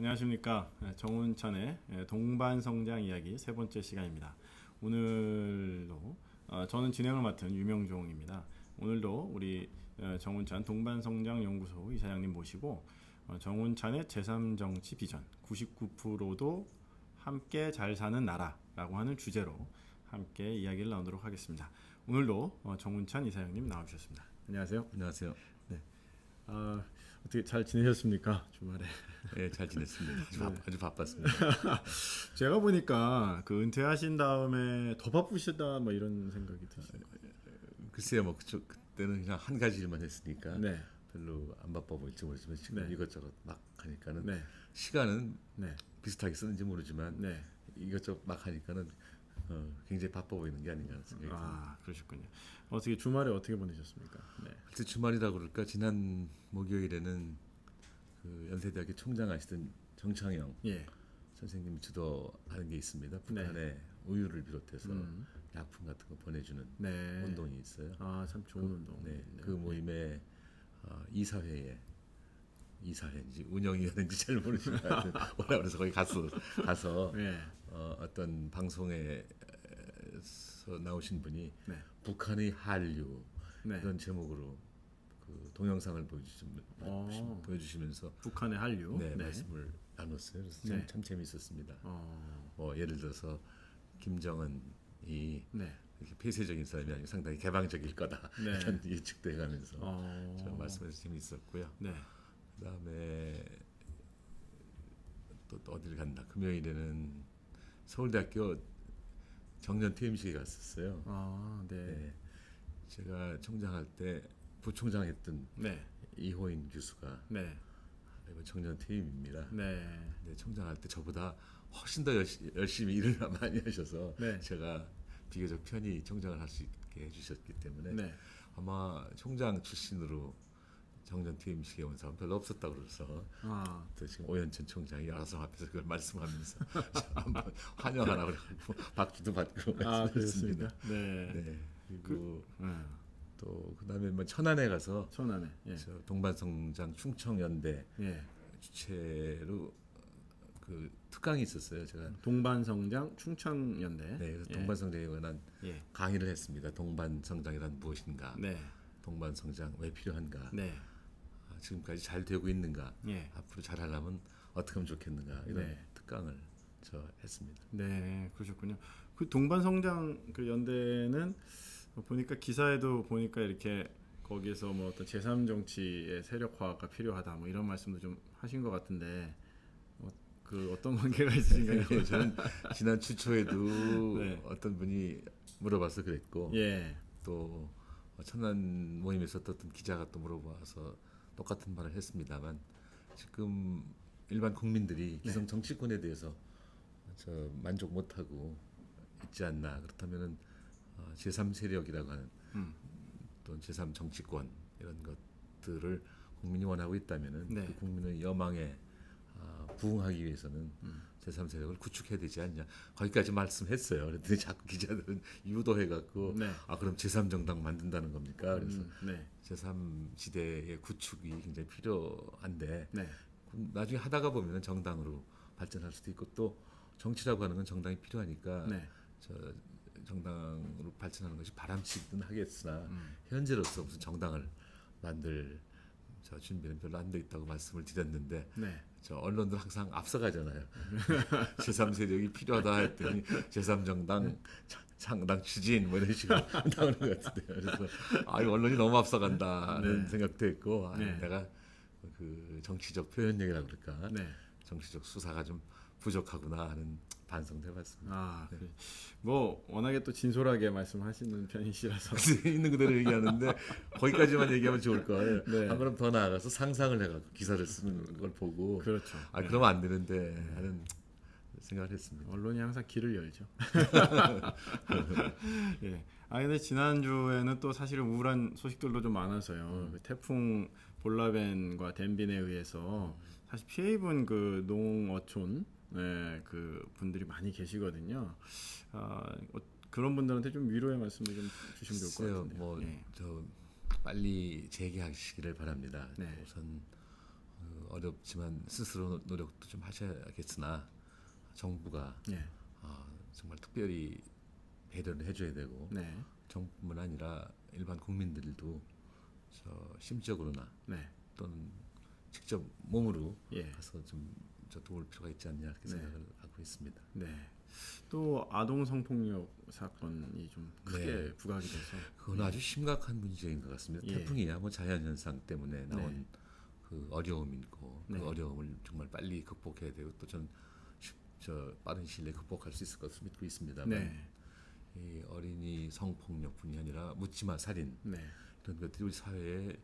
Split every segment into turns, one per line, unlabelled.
안녕하십니까. 정운찬의 동반성장 이야기 세 번째 시간입니다. 오늘도 저는 진행을 맡은 유명종입니다. 오늘도 우리 정운찬 동반성장연구소 이사장님 모시고 정운찬의 제3정치 비전 99%도 함께 잘 사는 나라라고 하는 주제로 함께 이야기를 나누도록 하겠습니다. 오늘도 정운찬 이사장님 나와주셨습니다. 안녕하세요.
안녕하세요.
네. 어떻게 잘 지내셨습니까? 주말에?
네, 잘 지냈습니다. 아주 바빴습니다.
제가 보니까 그 은퇴하신 다음에 더 바쁘시다 뭐 이런 생각이 드시네요.
글쎄요, 뭐 그때는 그냥 한 가지 일만 했으니까
네.
별로 안 바빠 보일지 모르지만 지금
네.
이것저것 막 하니까는
네.
시간은
네.
비슷하게 쓰는지 모르지만
네.
이것저것 막 하니까는 굉장히 바빠 보이는 게 아닌가 하는 생각이 듭니다.
그러셨군요. 어떻게 주말에 어떻게 보내셨습니까? 네.
그때 주말이라고 그럴까 지난 목요일에는 그 연세대학교 총장하시던 정창영
예.
선생님이 주도하는 게 있습니다. 북한에 우유를 비롯해서 약품 같은 거 보내주는
네.
운동이 있어요.
참 좋은 운동.
네, 그 모임에 이사회인지 운영위원인지 잘 모르지만 오라 그래서 거기 가서
네.
어떤 방송에서 나오신 분이
네.
북한의 한류
네.
이런 제목으로 그 동영상을 보여주시면서
북한의 한류.
네, 말씀을 나눴어요. 그래서
네.
참 재미있었습니다.
어.
뭐 예를 들어서 김정은이
네.
이렇게 폐쇄적인 사람이 아니고 상당히 개방적일 거다
네.
이런 예측도 해가면서 저
어.
말씀해서 재미있었고요.
네.
그다음에 또 어디를 갔나 금요일에는 서울대학교 정년 퇴임식에 갔었어요.
네.
네. 제가 총장할 때 부총장 했던
네.
이호인 교수가
네.
이번 정년 퇴임입니다.
네.
근데 총장할 때 저보다 훨씬 더 열심히 일을 많이 하셔서
네.
제가 비교적 편히 총장을 할 수 있게 해주셨기 때문에
네.
아마 총장 출신으로 정년 퇴임식에 온 사람 별로 없었다고 그래서 또 지금 오현천 총장이 알아서 앞에서 그걸 말씀하면서 한번 환영하라고 그래고 박수도 받고
그렇습니다. 네.
네. 그리고 또 그다음에 뭐 천안에 가서
천안에. 예.
저 동반성장 충청연대
예.
주최로 그 특강이 있었어요. 제가
동반성장 충청연대.
네, 그래서
예.
동반성장에 관한
예.
강의를 했습니다. 동반성장이란 무엇인가?
네.
동반성장 왜 필요한가?
네.
지금까지 잘 되고 있는가?
예.
앞으로 잘하려면 어떻게 하면 좋겠는가? 이런
네.
특강을 저 했습니다.
네, 그러셨군요. 그 동반성장 그 연대는 보니까 기사에도 보니까 이렇게 거기에서 뭐 어떤 제3정치의 세력화가 필요하다 뭐 이런 말씀도 좀 하신 것 같은데 그 어떤 관계가 있으신가요?
네, 저는 지난 주초에도
네.
어떤 분이 물어봐서 그랬고
예,
또 천안 모임에서 어떤 기자가 또 물어봐서 똑같은 말을 했습니다만 지금 일반 국민들이 기성 정치권에 대해서 저 만족 못하고 있지 않나. 그렇다면은 제3 세력이라고 하는 또 제3 정치권 이런 것들을 국민이 원하고 있다면은
네.
그 국민의 여망에 부응하기 위해서는 제3 세력을 구축해야 되지 않냐. 거기까지 말씀했어요. 그랬더니 자꾸 기자들은 유도해갖고
네.
그럼 제3 정당 만든다는 겁니까? 그래서
네,
제3 지대의 구축이 굉장히 필요한데
네,
나중에 하다가 보면 정당으로 발전할 수도 있고 또 정치라고 하는 건 정당이 필요하니까
네,
저 정당으로 발전하는 것이 바람직은 하겠으나 현재로서 무슨 정당을 만들 저 준비는 별로 안 돼 있다고 말씀을 드렸는데
네.
저 언론들 항상 앞서가잖아요. 제3 세력이 필요하다 했더니 제3 정당 창당 추진 뭐 이런 식으로 나오는 것 같은데요. 그래서 언론이 너무 앞서간다는
네.
생각도 했고
네.
내가 그 정치적 표현력이라 그럴까
네.
정치적 수사가 좀 부족하구나 하는 반성도 해봤습니다.
그래. 뭐 워낙에 또 진솔하게 말씀하시는 편이시라서
있는 그대로 얘기하는데 거기까지만 얘기하면 좋을 걸.
네.
한 걸음 더 나아가서 상상을 해가지고 기사를 쓰는 걸 보고
그렇죠.
그러면 안 되는데 하는 생각을 했습니다.
언론이 항상 길을 열죠. 예. 근데 지난주에는 또 사실은 우울한 소식들도 좀 많아서요. 그 태풍 볼라벤과 덴빈에 의해서 사실 피해 입은 그 농어촌 그 분들이 많이 계시거든요. 그런 분들한테 좀 위로의 말씀을 좀 주시면 좋을 것 같은데요.
뭐 저 빨리 재개하시기를 바랍니다.
네.
우선 어렵지만 스스로 노력도 좀 하셔야겠으나 정부가
예.
정말 특별히 배려를 해줘야 되고
네.
정부뿐만 아니라 일반 국민들도 심적으로나
네.
또는 직접 몸으로
예.
가서 좀 도울 필요가 있지 않냐 이렇게
네.
생각을 하고 있습니다.
네. 또 아동 성폭력 사건이 좀 크게
네.
부각이 돼서
그건 아주 심각한 문제인 것 같습니다.
예.
태풍이야 뭐 자연 현상 때문에 나온
네.
그 어려움이고
네.
그 어려움을 정말 빨리 극복해야 되고 또 전 빠른 시일 내에 극복할 수 있을 것을 믿고 있습니다만
네.
이 어린이 성폭력뿐이 아니라 묻지마 살인
네.
이런 것들이 우리 사회에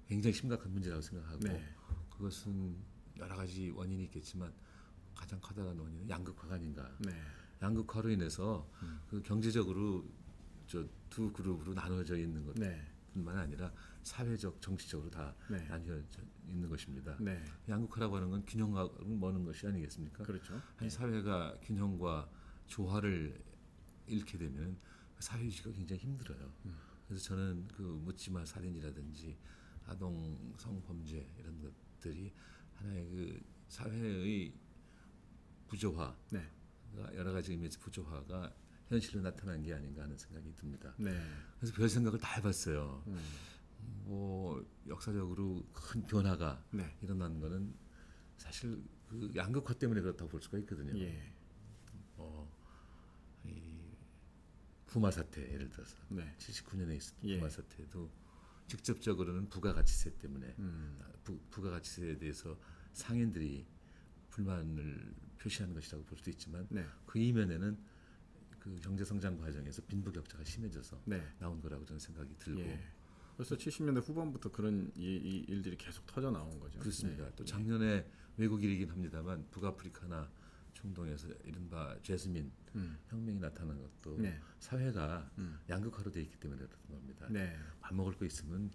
굉장히 심각한 문제라고 생각하고
네.
그것은 여러 가지 원인이 있겠지만 가장 커다란 원인은 양극화가 아닌가.
네.
양극화로 인해서 그 경제적으로 두 그룹으로 나눠져 있는
네.
것뿐만 아니라 사회적, 정치적으로 다
네.
나뉘어져 있는 것입니다.
네.
양극화라고 하는 건 균형과 머는 것이 아니겠습니까?
그렇죠.
한 사회가 균형과 조화를 잃게 되면 사회 유지가 굉장히 힘들어요. 그래서 저는 그 묻지마 살인이라든지 아동 성범죄 이런 것들이 하나의 그 사회의 부조화,
네.
여러 가지 의미에서 부조화가 현실로 나타난 게 아닌가 하는 생각이 듭니다.
네.
그래서 별 생각을 다 해봤어요. 뭐 역사적으로 큰 변화가
네.
일어난 거는 사실 그 양극화 때문에 그렇다고 볼 수가 있거든요.
예.
이 부마 사태 예를 들어서
네.
79년에 있었던
예.
부마 사태도 직접적으로는 부가가치세 때문에 부가가치세에 대해서 상인들이 불만을 표시한 것이라고 볼 수도 있지만
네.
그 이면에는 그 경제 성장 과정에서 빈부격차가 심해져서
네.
나온 거라고 저는 생각이 들고
예. 벌써 70년대 후반부터 그런 이 일들이 계속 터져 나온 거죠.
그렇습니다.
네.
또 작년에 외국 일이긴 합니다만 북아프리카나 중동에서 이른바 제스민 혁명이 나타난 것도
네.
사회가 양극화로 돼 있기 때문에 그렇던 겁니다.
네.
밥 먹을 거 있으면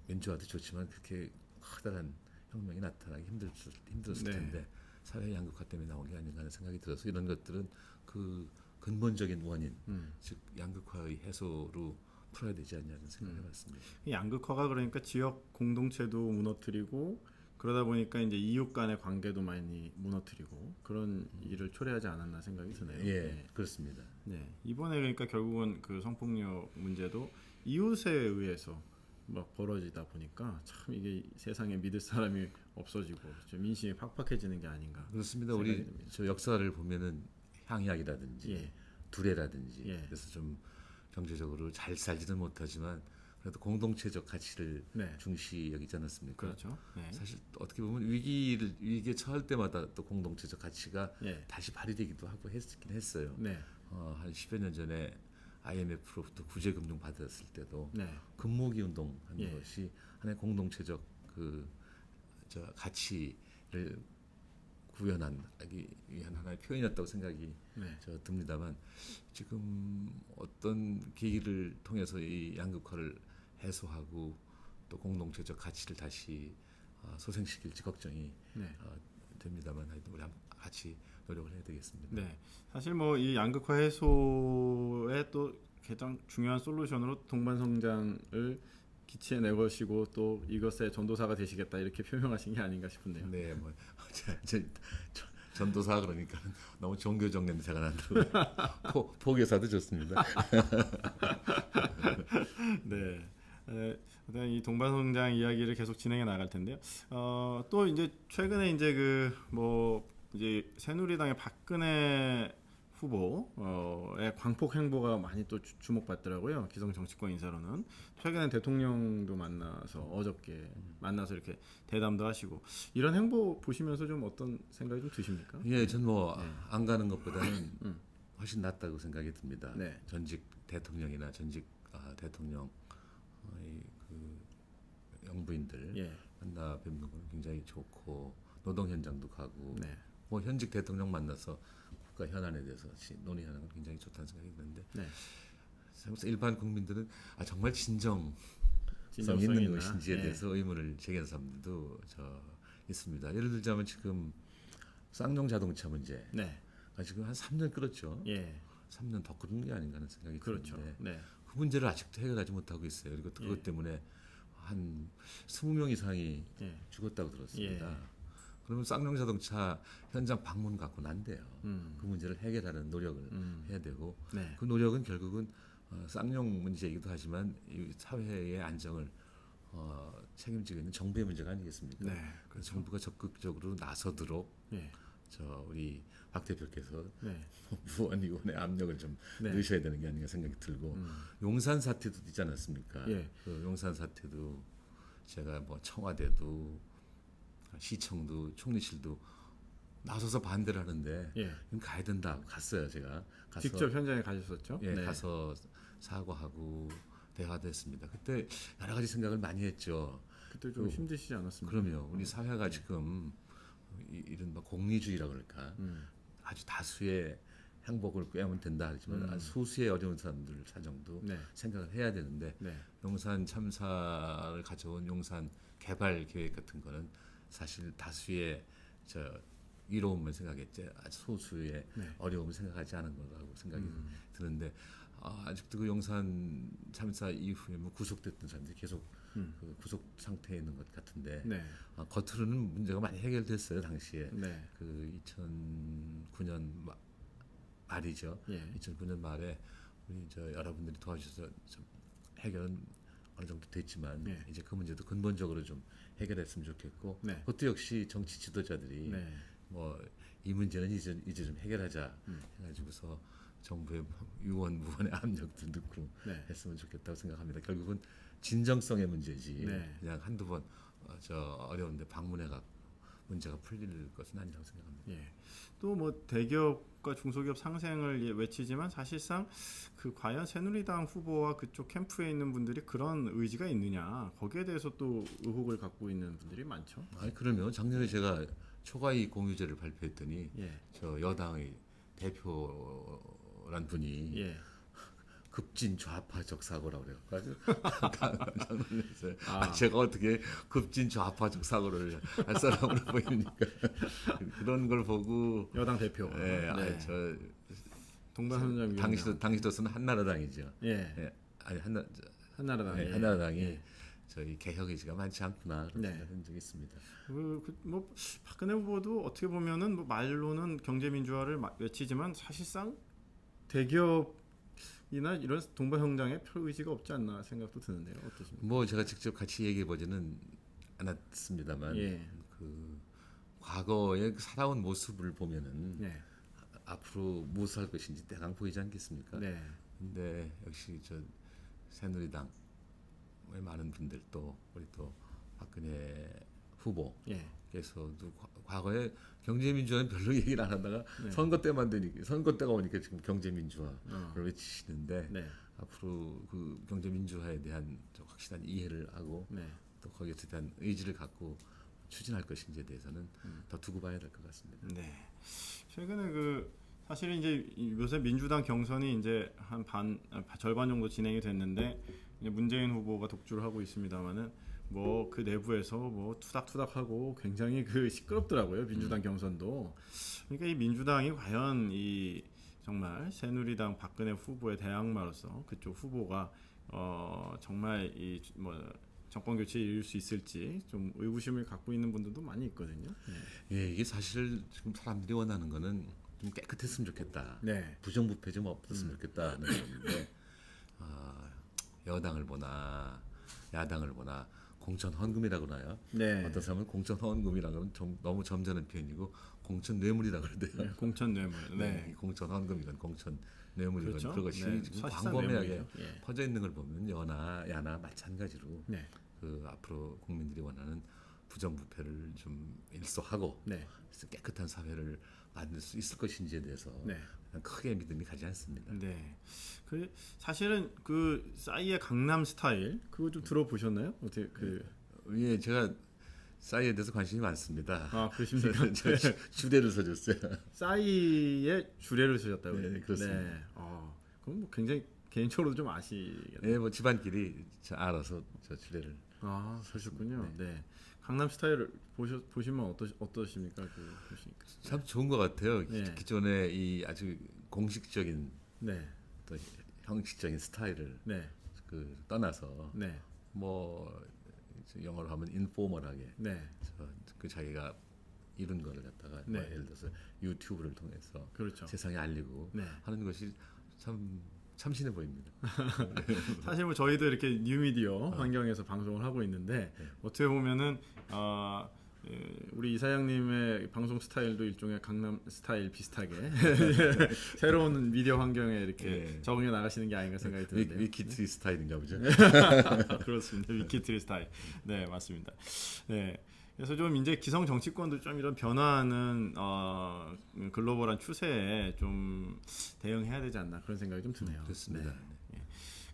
민주화도 좋지만 그렇게 커다란 혁명이 나타나기 힘들었을
네.
텐데 사회 양극화 때문에 나온 게 아닌가 하는 생각이 들어서 이런 것들은 그 근본적인 원인, 즉 양극화의 해소로 풀어야 되지 않냐는 생각을 해봤습니다.
이 양극화가 그러니까 지역 공동체도 무너뜨리고 그러다 보니까 이제 이웃 간의 관계도 많이 무너뜨리고 그런 일을 초래하지 않았나 생각이 드네요.
예,
네.
그렇습니다.
네. 이번에 그러니까 결국은 그 성폭력 문제도 이웃에 의해서 막 벌어지다 보니까 참 이게 세상에 믿을 사람이 없어지고 좀 민심이 팍팍해지는 게 아닌가.
그렇습니다. 우리
생각이 듭니다.
저 역사를 보면은 향약이라든지
예.
두레라든지
예.
그래서 좀 경제적으로 잘 살지는 못하지만 그래도 공동체적 가치를
네.
중시 여기지 않았습니까?
그렇죠. 네.
사실 어떻게 보면 위기에 처할 때마다 또 공동체적 가치가
예.
다시 발휘되기도 하고 했긴 했어요.
네.
한 10여 년 전에 IMF로부터 구제금융 받았을 때도
네.
금모기 운동 한
예.
것이 하나의 공동체적 가치를 구현하기 위한 하나의 표현이었다고 생각이
네.
듭니다만 지금 어떤 계기를 통해서 이 양극화를 해소하고 또 공동체적 가치를 다시 소생시킬지 걱정이
네.
됩니다만 하여튼 우리 같이 노력을 해야 되겠습니다.
네, 사실 뭐 이 양극화 해소에 또 가장 중요한 솔루션으로 동반성장을 기치해 내것이고 또 이것의 전도사가 되시겠다 이렇게 표명하신 게 아닌가 싶은데요.
네, 뭐 전도사 그러니까 너무 종교적 냄새가 난다고 포교사도 좋습니다.
네. 일단 이 동반성장 이야기를 계속 진행해 나갈 텐데요. 또 이제 최근에 이제 그 뭐 이제 새누리당의 박근혜 후보의 광폭 행보가 많이 또 주목받더라고요. 기성 정치권 인사로는 최근에 대통령도 만나서 어저께 만나서 이렇게 대담도 하시고 이런 행보 보시면서 좀 어떤 생각이 좀 드십니까?
예, 전 뭐 안 가는 것보다는 훨씬 낫다고 생각이 듭니다.
네.
전직 대통령이나 전직 대통령 그 영부인들
예.
만나 뵙는 건 굉장히 좋고 노동 현장도 가고
네.
뭐 현직 대통령 만나서 국가 현안에 대해서 논의하는 건 굉장히 좋다는 생각이 드는데
네.
일반 국민들은 정말 진정성
진정성이
있는
있나?
것인지에
예.
대해서 의문을 제기하는 사람들도 있습니다. 예를 들자면 지금 쌍용 자동차 문제
네.
지금 한 3년 끌었죠.
예.
3년 더 끌은 게 아닌가 하는 생각이
그렇죠.
드는데
네.
그 문제를 아직도 해결하지 못하고 있어요. 그리고 그것 때문에 한 20명 이상이
예.
죽었다고 들었습니다.
예.
그러면 쌍용 자동차 현장 방문 갖고는 안 돼요. 그 문제를 해결하는 노력을 해야 되고
네.
그 노력은 결국은 쌍용 문제이기도 하지만 이 사회의 안정을 책임지고 있는 정부의 문제가 아니겠습니까?
네.
그래서 정부가 적극적으로 나서도록
예.
우리 박 대표께서
네.
무언의원의 압력을 좀
네.
넣으셔야 되는 게 아닌가 생각이 들고 용산 사태도 있지 않았습니까?
예.
그 용산 사태도 제가 뭐 청와대도 시청도 총리실도 나서서 반대를 하는데
예.
이건 가야 된다 하고 갔어요. 제가 가서
직접 현장에 가셨었죠?
예,
네.
가서 사과하고 대화도 했습니다. 그때 여러 가지 생각을 많이 했죠.
그때 좀 힘드시지 않았습니까?
그럼요. 우리 사회가 지금 이른바 공리주의라 그럴까 아주 다수의 행복을 꾀하면 된다 하지만 아주 소수의 어려운 사람들 사정도
네.
생각을 해야 되는데
네.
용산 참사를 가져온 용산 개발 계획 같은 거는 사실 다수의 이로움을 생각했지 아주 소수의
네.
어려움을 생각하지 않은 거라고 생각이 드는데 아직도 그 용산 참사 이후에 뭐 구속됐던 사람들이 계속 그 구속 상태에 있는 것 같은데
네.
겉으로는 문제가 많이 해결됐어요 당시에
네.
그 2009년 말이죠.
예.
2009년 말에 우리 여러분들이 도와주셔서 좀 해결은 어느 정도 됐지만
네.
이제 그 문제도 근본적으로 좀 해결했으면 좋겠고
네.
그것도 역시 정치 지도자들이
네.
뭐 이 문제는 이제 좀 해결하자 해가지고서 정부의 유언 무언의 압력도 넣고
네.
했으면 좋겠다고 생각합니다. 결국은 진정성의 문제지
네.
그냥 한두 번 어려운데 방문해가 문제가 풀릴 것은 아니라고 생각합니다.
예. 또 뭐 대기업과 중소기업 상생을 외치지만 사실상 그 과연 새누리당 후보와 그쪽 캠프에 있는 분들이 그런 의지가 있느냐 거기에 대해서 또 의혹을 갖고 있는 분들이 많죠.
아니 그러면 작년에 제가 초과이익 공유제를 발표했더니
예.
여당의 대표란 분이
예.
급진 좌파적 사고라고 그래가지고 깜짝 놀랐어요.
아.
제가 어떻게 급진 좌파적 사고를 할 사람으로 보입니까? 그런 걸 보고
여당 대표.
예,
네. 동반선장
당시로서는 한나라당이죠.
예.
예, 아니
한나라당.
네,
예.
한나라당이
예.
저희 개혁 의지가 많지 않구나 그런
네.
생각한 적이 있습니다.
뭐 박근혜 후보도 어떻게 보면은 뭐 말로는 경제 민주화를 외치지만 사실상 대기업이나 이런 동반형장에 별 의지가 없지 않나 생각도 드는데요. 어떠십니까?
뭐 제가 직접 같이 얘기해 보지는 않았습니다만
예.
그 과거의 살아온 모습을 보면은
네.
앞으로 무엇을 할 것인지 대강 보이지 않겠습니까?
네.
근데 역시 새누리당의 많은 분들도 우리 또 박근혜
예.
후보께서도 과거에 경제민주화는 별로 얘기를 안 하다가
네.
선거 때가 오니까 지금 경제민주화를 외치시는데
네.
앞으로 그 경제민주화에 대한 좀 확실한 이해를 하고
네.
또 거기에 대한 의지를 갖고 추진할 것인지에 대해서는 더 두고 봐야 될 것 같습니다.
네. 최근에 사실은 이제 요새 민주당 경선이 이제 한 절반 정도 진행이 됐는데 이제 문재인 후보가 독주를 하고 있습니다만은 뭐 그 내부에서 뭐 투닥투닥하고 굉장히 시끄럽더라고요. 민주당 경선도. 그러니까 이 민주당이 과연 이 정말 새누리당 박근혜 후보의 대항마로서 그쪽 후보가 정말 이 뭐 정권 교체에 이룰 수 있을지 좀 의구심을 갖고 있는 분들도 많이 있거든요. 네.
예, 이게 사실 지금 사람들이 원하는 거는 좀 깨끗했으면 좋겠다.
네.
부정부패 좀 없었으면 좋겠다는 건데 여당을 보나 야당을 보나 공천 헌금이라고 나요.
네.
어떤 사람은 공천 헌금이라고 하면 너무 점잖은 표현이고 공천 뇌물이라고 그러대요.
네, 공천 뇌물. 네.
이 공천 헌금이건 공천 뇌물이건
그렇죠.
그것이
네,
지금
사실상
광범위하게
뇌물이죠. 예.
퍼져 있는 걸 보면 여나 야나 마찬가지로
네.
앞으로 국민들이 원하는 부정부패를 좀 일소하고
네.
깨끗한 사회를 만들 수 있을 것인지에 대해서
네.
크게 믿음이 가지 않습니다.
네. 사실은 싸이의 강남 스타일 그거 좀 들어보셨나요? 어떻게
예, 제가 싸이에 대해서 관심이 많습니다.
아, 그러십니까?
제가 주례를 써줬어요.
싸이의 주례를 쓰셨다고요?
네, 그렇습니다.
네. 그럼 뭐 굉장히 개인적으로도 좀 아시겠네요.
네, 뭐 집안끼리 알아서 주례를.
그러셨군요. 네. 강남 스타일을 보시면 어떠십니까? 보시니까.
참 좋은 것 같아요.
네.
기존의 이 아주 공식적인
네.
또 형식적인 스타일을
네.
떠나서
네.
뭐 영어로 하면 인포멀하게
네.
그 자기가 이룬 거를 갖다가
네.
뭐 예를 들어서 유튜브를 통해서
그렇죠.
세상에 알리고
네.
하는 것이 참 참신해 보입니다.
사실 뭐 저희도 이렇게 뉴미디어 환경에서 방송을 하고 있는데
네.
어떻게 보면은 우리 이사장님의 방송 스타일도 일종의 강남 스타일 비슷하게 새로운 미디어 환경에 이렇게
네.
적응해 나가시는 게 아닌가 생각이 드는데요.
위키트리 스타일인가 보죠.
그렇습니다. 위키트리 스타일. 네, 맞습니다. 네. 그래서 좀 이제 기성 정치권도 좀 이런 변화하는 글로벌한 추세에 좀 대응해야 되지 않나 그런 생각이 좀 드네요.
좋습니다.
네.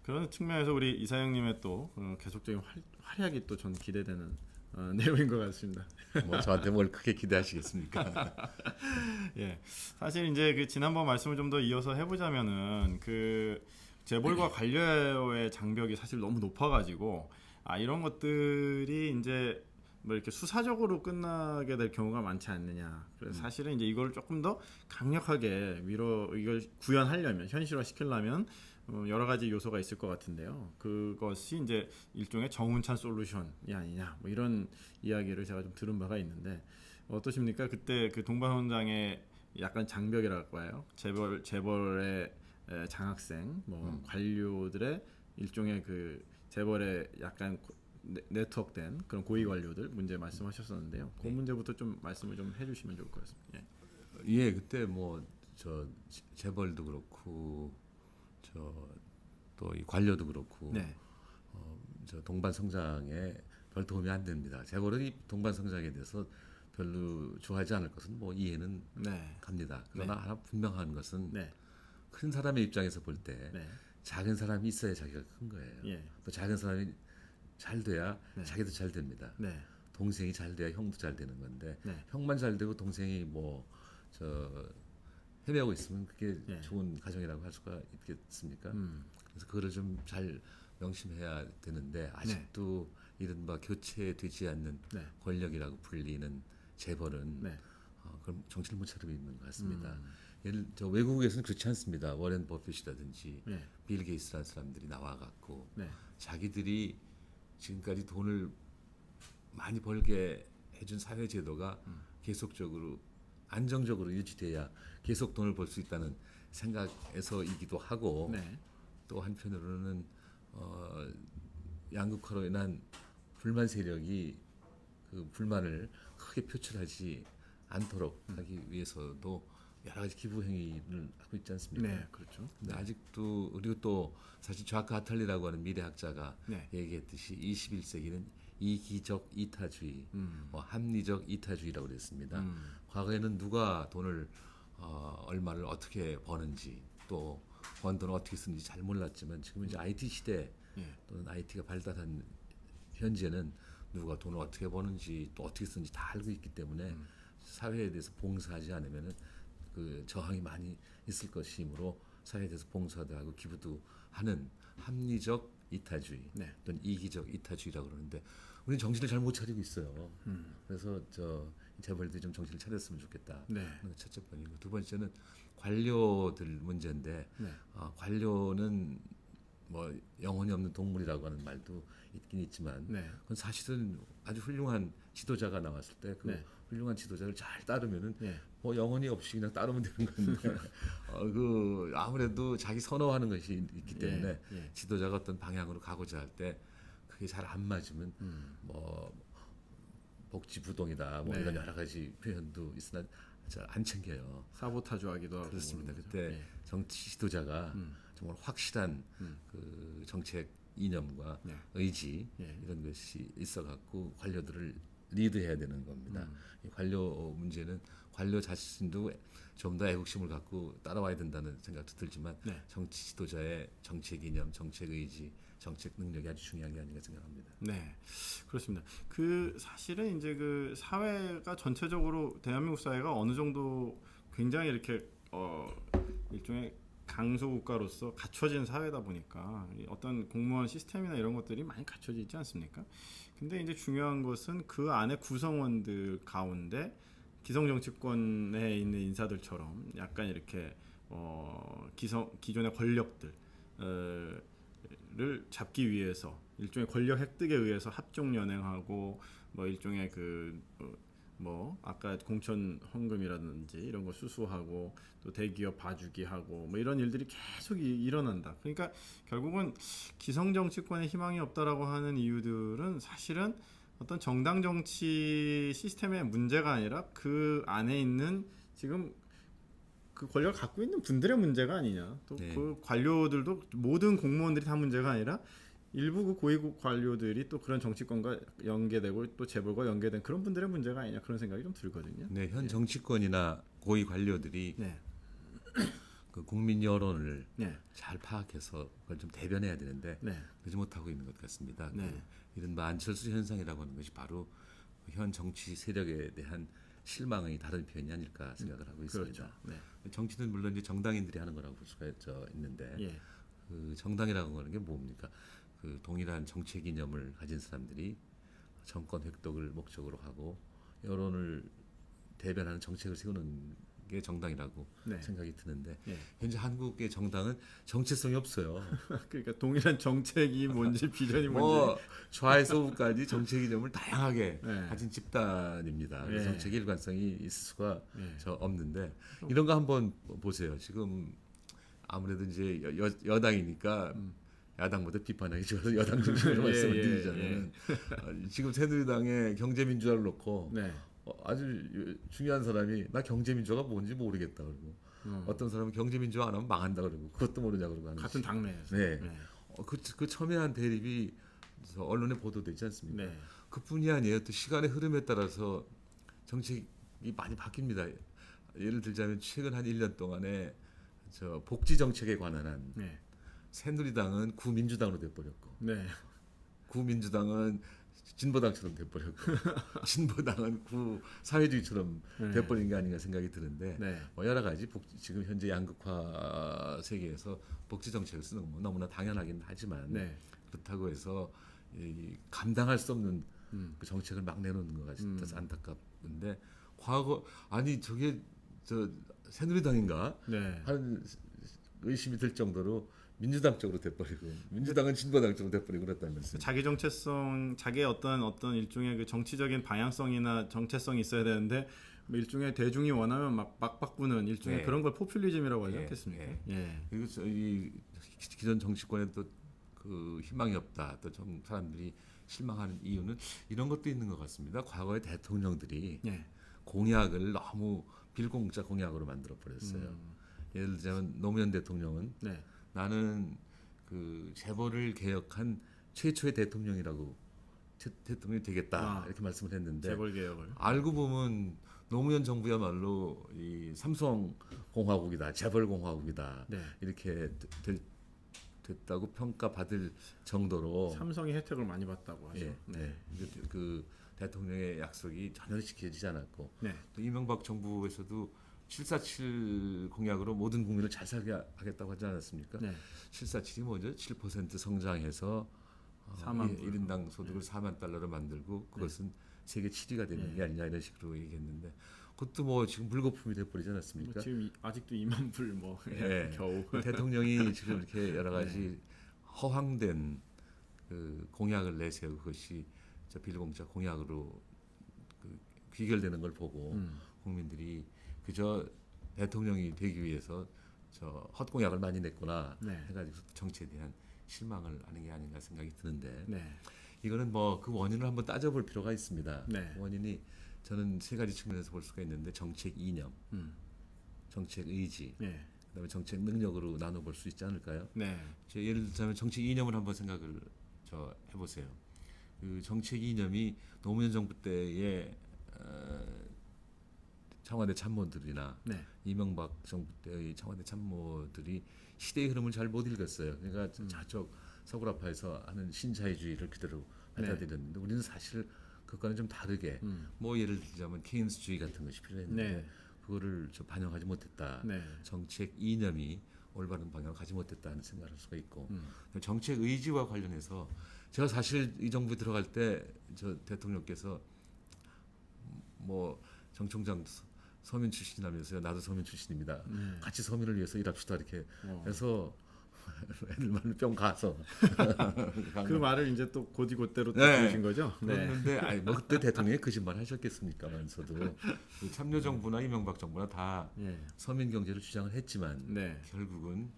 그런 측면에서 우리 이사장님의 또 계속적인 활약이 또 전 기대되는 내용인 것 같습니다.
뭐 저한테 뭘 크게 기대하시겠습니까?
예, 사실 이제 그 지난번 말씀을 좀 더 이어서 해보자면은 그 재벌과 관료의 장벽이 사실 너무 높아가지고 이런 것들이 이제 뭐 이렇게 수사적으로 끝나게 될 경우가 많지 않느냐. 그래서 사실은 이제 이걸 조금 더 강력하게 이걸 구현하려면 현실화 시키려면 여러 가지 요소가 있을 것 같은데요. 그것이 이제 일종의 정운찬 솔루션이 아니냐. 뭐 이런 이야기를 제가 좀 들은 바가 있는데 어떠십니까? 그때 그 동반원장의 약간 장벽이라고 해요. 재벌의 장학생, 뭐 관료들의 일종의 그 재벌의 약간 네트워크된 그런 고위 관료들 문제 말씀하셨었는데요. 그 문제부터 좀 말씀을 좀 해주시면 좋을 것 같습니다.
예, 그때 뭐 저 재벌도 그렇고 또 이 관료도 그렇고
네.
저 동반 성장에 별 도움이 안 됩니다. 재벌은 이 동반 성장에 대해서 별로 좋아하지 않을 것은 뭐 이해는
네.
갑니다. 그러나 하나 분명한 것은
네.
큰 사람의 입장에서 볼 때
네.
작은 사람이 있어야 자기가 큰 거예요.
예.
또 작은 사람이 잘 돼야
네.
자기도 잘 됩니다.
네.
동생이 잘 돼야 형도 잘 되는 건데
네.
형만 잘 되고 동생이 뭐 헤매고 있으면 그게
네.
좋은 가정이라고 할 수가 있겠습니까? 그래서 그거를 좀 잘 명심해야 되는데 아직도 이른바 교체되지 않는
네.
권력이라고 불리는 재벌은
네.
그럼 정신을 못 차리고 있는 것 같습니다. 외국에서는 그렇지 않습니다. 워렌 버핏이라든지
네.
빌 게이츠라는 사람들이 나와갖고
네.
자기들이 지금까지 돈을 많이 벌게 해준 사회 제도가 계속적으로 안정적으로 유지돼야 계속 돈을 벌 수 있다는 생각에서이기도 하고
네.
또 한편으로는 양극화로 인한 불만 세력이 그 불만을 크게 표출하지 않도록 하기 위해서도 여러 가지 기부 행위를 하고 있지 않습니까?
네. 그렇죠.
근데 아직도 그리고 또 사실 좌크 아탈리라고 하는 미래학자가
네.
얘기했듯이 21세기는 이기적 이타주의, 합리적 이타주의라고 그랬습니다. 과거에는 누가 돈을 얼마를 어떻게 버는지 또 번 돈을 어떻게 쓰는지 잘 몰랐지만 지금은 이제 IT 시대 또는 IT가 발달한 현재는 누가 돈을 어떻게 버는지 또 어떻게 쓰는지 다 알고 있기 때문에 사회에 대해서 봉사하지 않으면은 그 저항이 많이 있을 것이므로 사회에 대해서 봉사도 하고 기부도 하는 합리적 이타주의
네.
또는 이기적 이타주의라고 그러는데 우리는 정신을 잘 못 차리고 있어요. 그래서 재벌들이 좀 정신을 차렸으면 좋겠다.
네.
첫째 번이고 두 번째는 관료들 문제인데
네.
관료는 뭐 영혼이 없는 동물이라고 하는 말도 있긴 있지만
네.
그건 사실은 아주 훌륭한 지도자가 나왔을 때 그
네.
훌륭한 지도자를 잘 따르면은
네.
뭐 영혼이 없이 그냥 따르면 되는 건데 그 아무래도 자기 선호하는 것이 있기 때문에
예.
지도자가 어떤 방향으로 가고자 할 때 그게 잘 안 맞으면 뭐 복지부동이다 뭐
네.
이런 여러 가지 표현도 있으나 잘 안 챙겨요.
사보타주하기도 하고
그렇습니다.
그런 거죠.
그때
예.
정치 지도자가 정말 확실한 그 정책 이념과
네.
의지
예.
이런 것이 있어갖고 관료들을 리드해야 되는 겁니다. 이 관료 문제는 관료 자신도 좀 더 애국심을 갖고 따라와야 된다는 생각도 들지만
네.
정치 지도자의 정책 이념, 정책 의지, 정책 능력이 아주 중요한 게 아닌가 생각합니다.
네, 그렇습니다. 그 사실은 이제 그 사회가 전체적으로 대한민국 사회가 어느 정도 굉장히 이렇게 일종의 강소 국가로서 갖춰진 사회다 보니까 어떤 공무원 시스템이나 이런 것들이 많이 갖춰져 있지 않습니까? 근데 이제 중요한 것은 그 안에 구성원들 가운데 기성 정치권에 있는 인사들처럼 약간 이렇게 기존의 권력들을 잡기 위해서 일종의 권력 획득에 의해서 합종 연행하고 뭐 일종의 뭐 아까 공천 헌금이라든지 이런 거 수수하고 또 대기업 봐주기 하고 뭐 이런 일들이 계속 일어난다. 그러니까 결국은 기성 정치권에 희망이 없다라고 하는 이유들은 사실은 어떤 정당 정치 시스템의 문제가 아니라 그 안에 있는 지금 그 권력을 갖고 있는 분들의 문제가 아니냐. 또
네.
그 관료들도 모든 공무원들이 다 문제가 아니라 일부 그 고위급 관료들이 또 그런 정치권과 연계되고 또 재벌과 연계된 그런 분들의 문제가 아니냐 그런 생각이 좀 들거든요.
네, 현 정치권이나 고위 관료들이
네,
그 국민 여론을
네,
잘 파악해서 그걸 좀 대변해야 되는데
네,
그러지 못하고 있는 것 같습니다.
네.
그 이른바 안철수 현상이라고 하는 것이 바로 현 정치 세력에 대한 실망의 다른 표현이 아닐까 생각을 하고 있습니다.
그렇죠. 네,
정치는 물론 이제 정당인들이 하는 거라고 볼 수가 있는데
예,
그 정당이라고 하는 게 뭡니까? 그 동일한 정책 이념을 가진 사람들이 정권 획득을 목적으로 하고 여론을 대변하는 정책을 세우는 게 정당이라고
네.
생각이 드는데
예.
현재 한국의 정당은 정체성이 없어요.
그러니까 동일한 정책이 뭔지 비전이 뭔지.
뭐 좌에서 우까지 정책 이념을 다양하게
네.
가진 집단입니다. 그래서
네.
정책 일관성이 있을 수가
네.
없는데 이런 거 한번 보세요. 지금 아무래도 이제 여당이니까 야당보다 비판하기 좋아서 여당 중심으로 말씀을 드리자면 지금 새누리당의 경제민주화를 놓고
네.
아주 중요한 사람이 나 경제민주화가 뭔지 모르겠다 그러고 어떤 사람은 경제민주화 안 하면 망한다 그러고 그것도 모르냐 그러고 하는
같은
것이.
당내에서.
네. 그 첨예한 대립이 언론에 보도되지 않습니까?
네.
그뿐이 아니에요. 또 시간의 흐름에 따라서 정책이 많이 바뀝니다. 예를 들자면 최근 한 1년 동안에 저 복지 정책에 관한 한
네.
새누리당은 구민주당으로 돼버렸고
네.
구민주당은 진보당처럼 돼버렸고 진보당은 구사회주의처럼
네.
돼버린 게 아닌가 생각이 드는데
네.
뭐 여러 가지 지금 현재 양극화 세계에서 복지 정책을 쓰는 건 뭐 너무나 당연하긴 하지만
네.
그렇다고 해서 감당할 수 없는 그 정책을 막 내놓는 것 같아서 안타깝은데 과거 아니 저게 저 새누리당인가
네.
하는 의심이 들 정도로 민주당 쪽으로 돼버리고 민주당은 진보당 쪽으로 돼버리고 그랬다는 말씀.
자기 정체성, 자기의 어떤 일종의 그 정치적인 방향성이나 정체성이 있어야 되는데 뭐 일종의 대중이 원하면 막 바꾸는 일종의
네.
그런 걸 포퓰리즘이라고 하지
예,
않겠습니까?
예.
예.
그리고 이 기존 정치권에 또 그 희망이 없다. 또 좀 사람들이 실망하는 이유는 이런 것도 있는 것 같습니다. 과거의 대통령들이
예.
공약을 너무 빌공짜 공약으로 만들어 버렸어요. 예를 들자면 노무현 대통령은
네.
나는 그 재벌을 개혁한 최초의 대통령이라고 대통령이 되겠다 이렇게 말씀을 했는데
재벌 개혁을.
알고 보면 노무현 정부야말로 이 삼성 공화국이다, 재벌 공화국이다
네.
이렇게 됐다고 평가받을 정도로
삼성이 혜택을 많이 받다고 하죠.
예,
네.
이제 그 대통령의 약속이 전혀 지켜지지 않았고
네.
또 이명박 정부에서도 747 공약으로 모든 국민을 잘 살게 하겠다고 하지 않았습니까?
네.
747이 뭐죠? 7% 성장해서
4만 불.
1인당 소득을 4만 달러로 만들고 그것은 세계 7위가 되는 게 아니냐 이런 식으로 얘기했는데 그것도 뭐 지금 물거품이 돼버리지 않았습니까?
뭐 지금 아직도 2만 불 뭐
예.
겨우.
대통령이 지금 이렇게 여러 가지 허황된 그 공약을 내세우고 그것이 저 빌공짜 공약으로 그 귀결되는 걸 보고 국민들이 그저 대통령이 되기 위해서 저 헛공약을 많이 냈구나
네.
해가지고 정치에 대한 실망을 하는 게 아닌가 생각이 드는데
네.
이거는 뭐 그 원인을 한번 따져볼 필요가 있습니다.
네.
원인이 저는 세 가지 측면에서 볼 수가 있는데 정책 이념, 정책 의지,
네.
그다음에 정책 능력으로 나눠볼 수 있지 않을까요?
네.
예를 들자면 정책 이념을 한번 생각을 해보세요. 그 정책 이념이 노무현 정부 때의 청와대 참모들이나
네.
이명박 정부 때의 청와대 참모들이 시대의 흐름을 잘 못 읽었어요. 그러니까 저쪽 서구라파에서 하는 신자유주의를 그대로 받아들였는데 우리는 사실 그것과는 좀 다르게 뭐 예를 들자면 케인스주의 같은 것이 필요했는데
네.
그거를 좀 반영하지 못했다.
네.
정책 이념이 올바른 방향을 가지 못했다는 생각을 할 수가 있고 정책 의지와 관련해서 제가 사실 이 정부에 들어갈 때 저 대통령께서 뭐 정 총장 서민 출신이라면서요. 나도 서민 출신입니다. 같이 서민을 위해서 일합시다 이렇게 해서 애들만 뿅 가서
그 말을 이제 또 곧이곧대로 또
네.
들으신 거죠? 네.
그랬는데 아니 뭐 그때 대통령이 거짓말 하셨겠습니까만서도 그 참여정부나 이명박 정부나 다
예.
서민 경제를 주장을 했지만
네.
결국은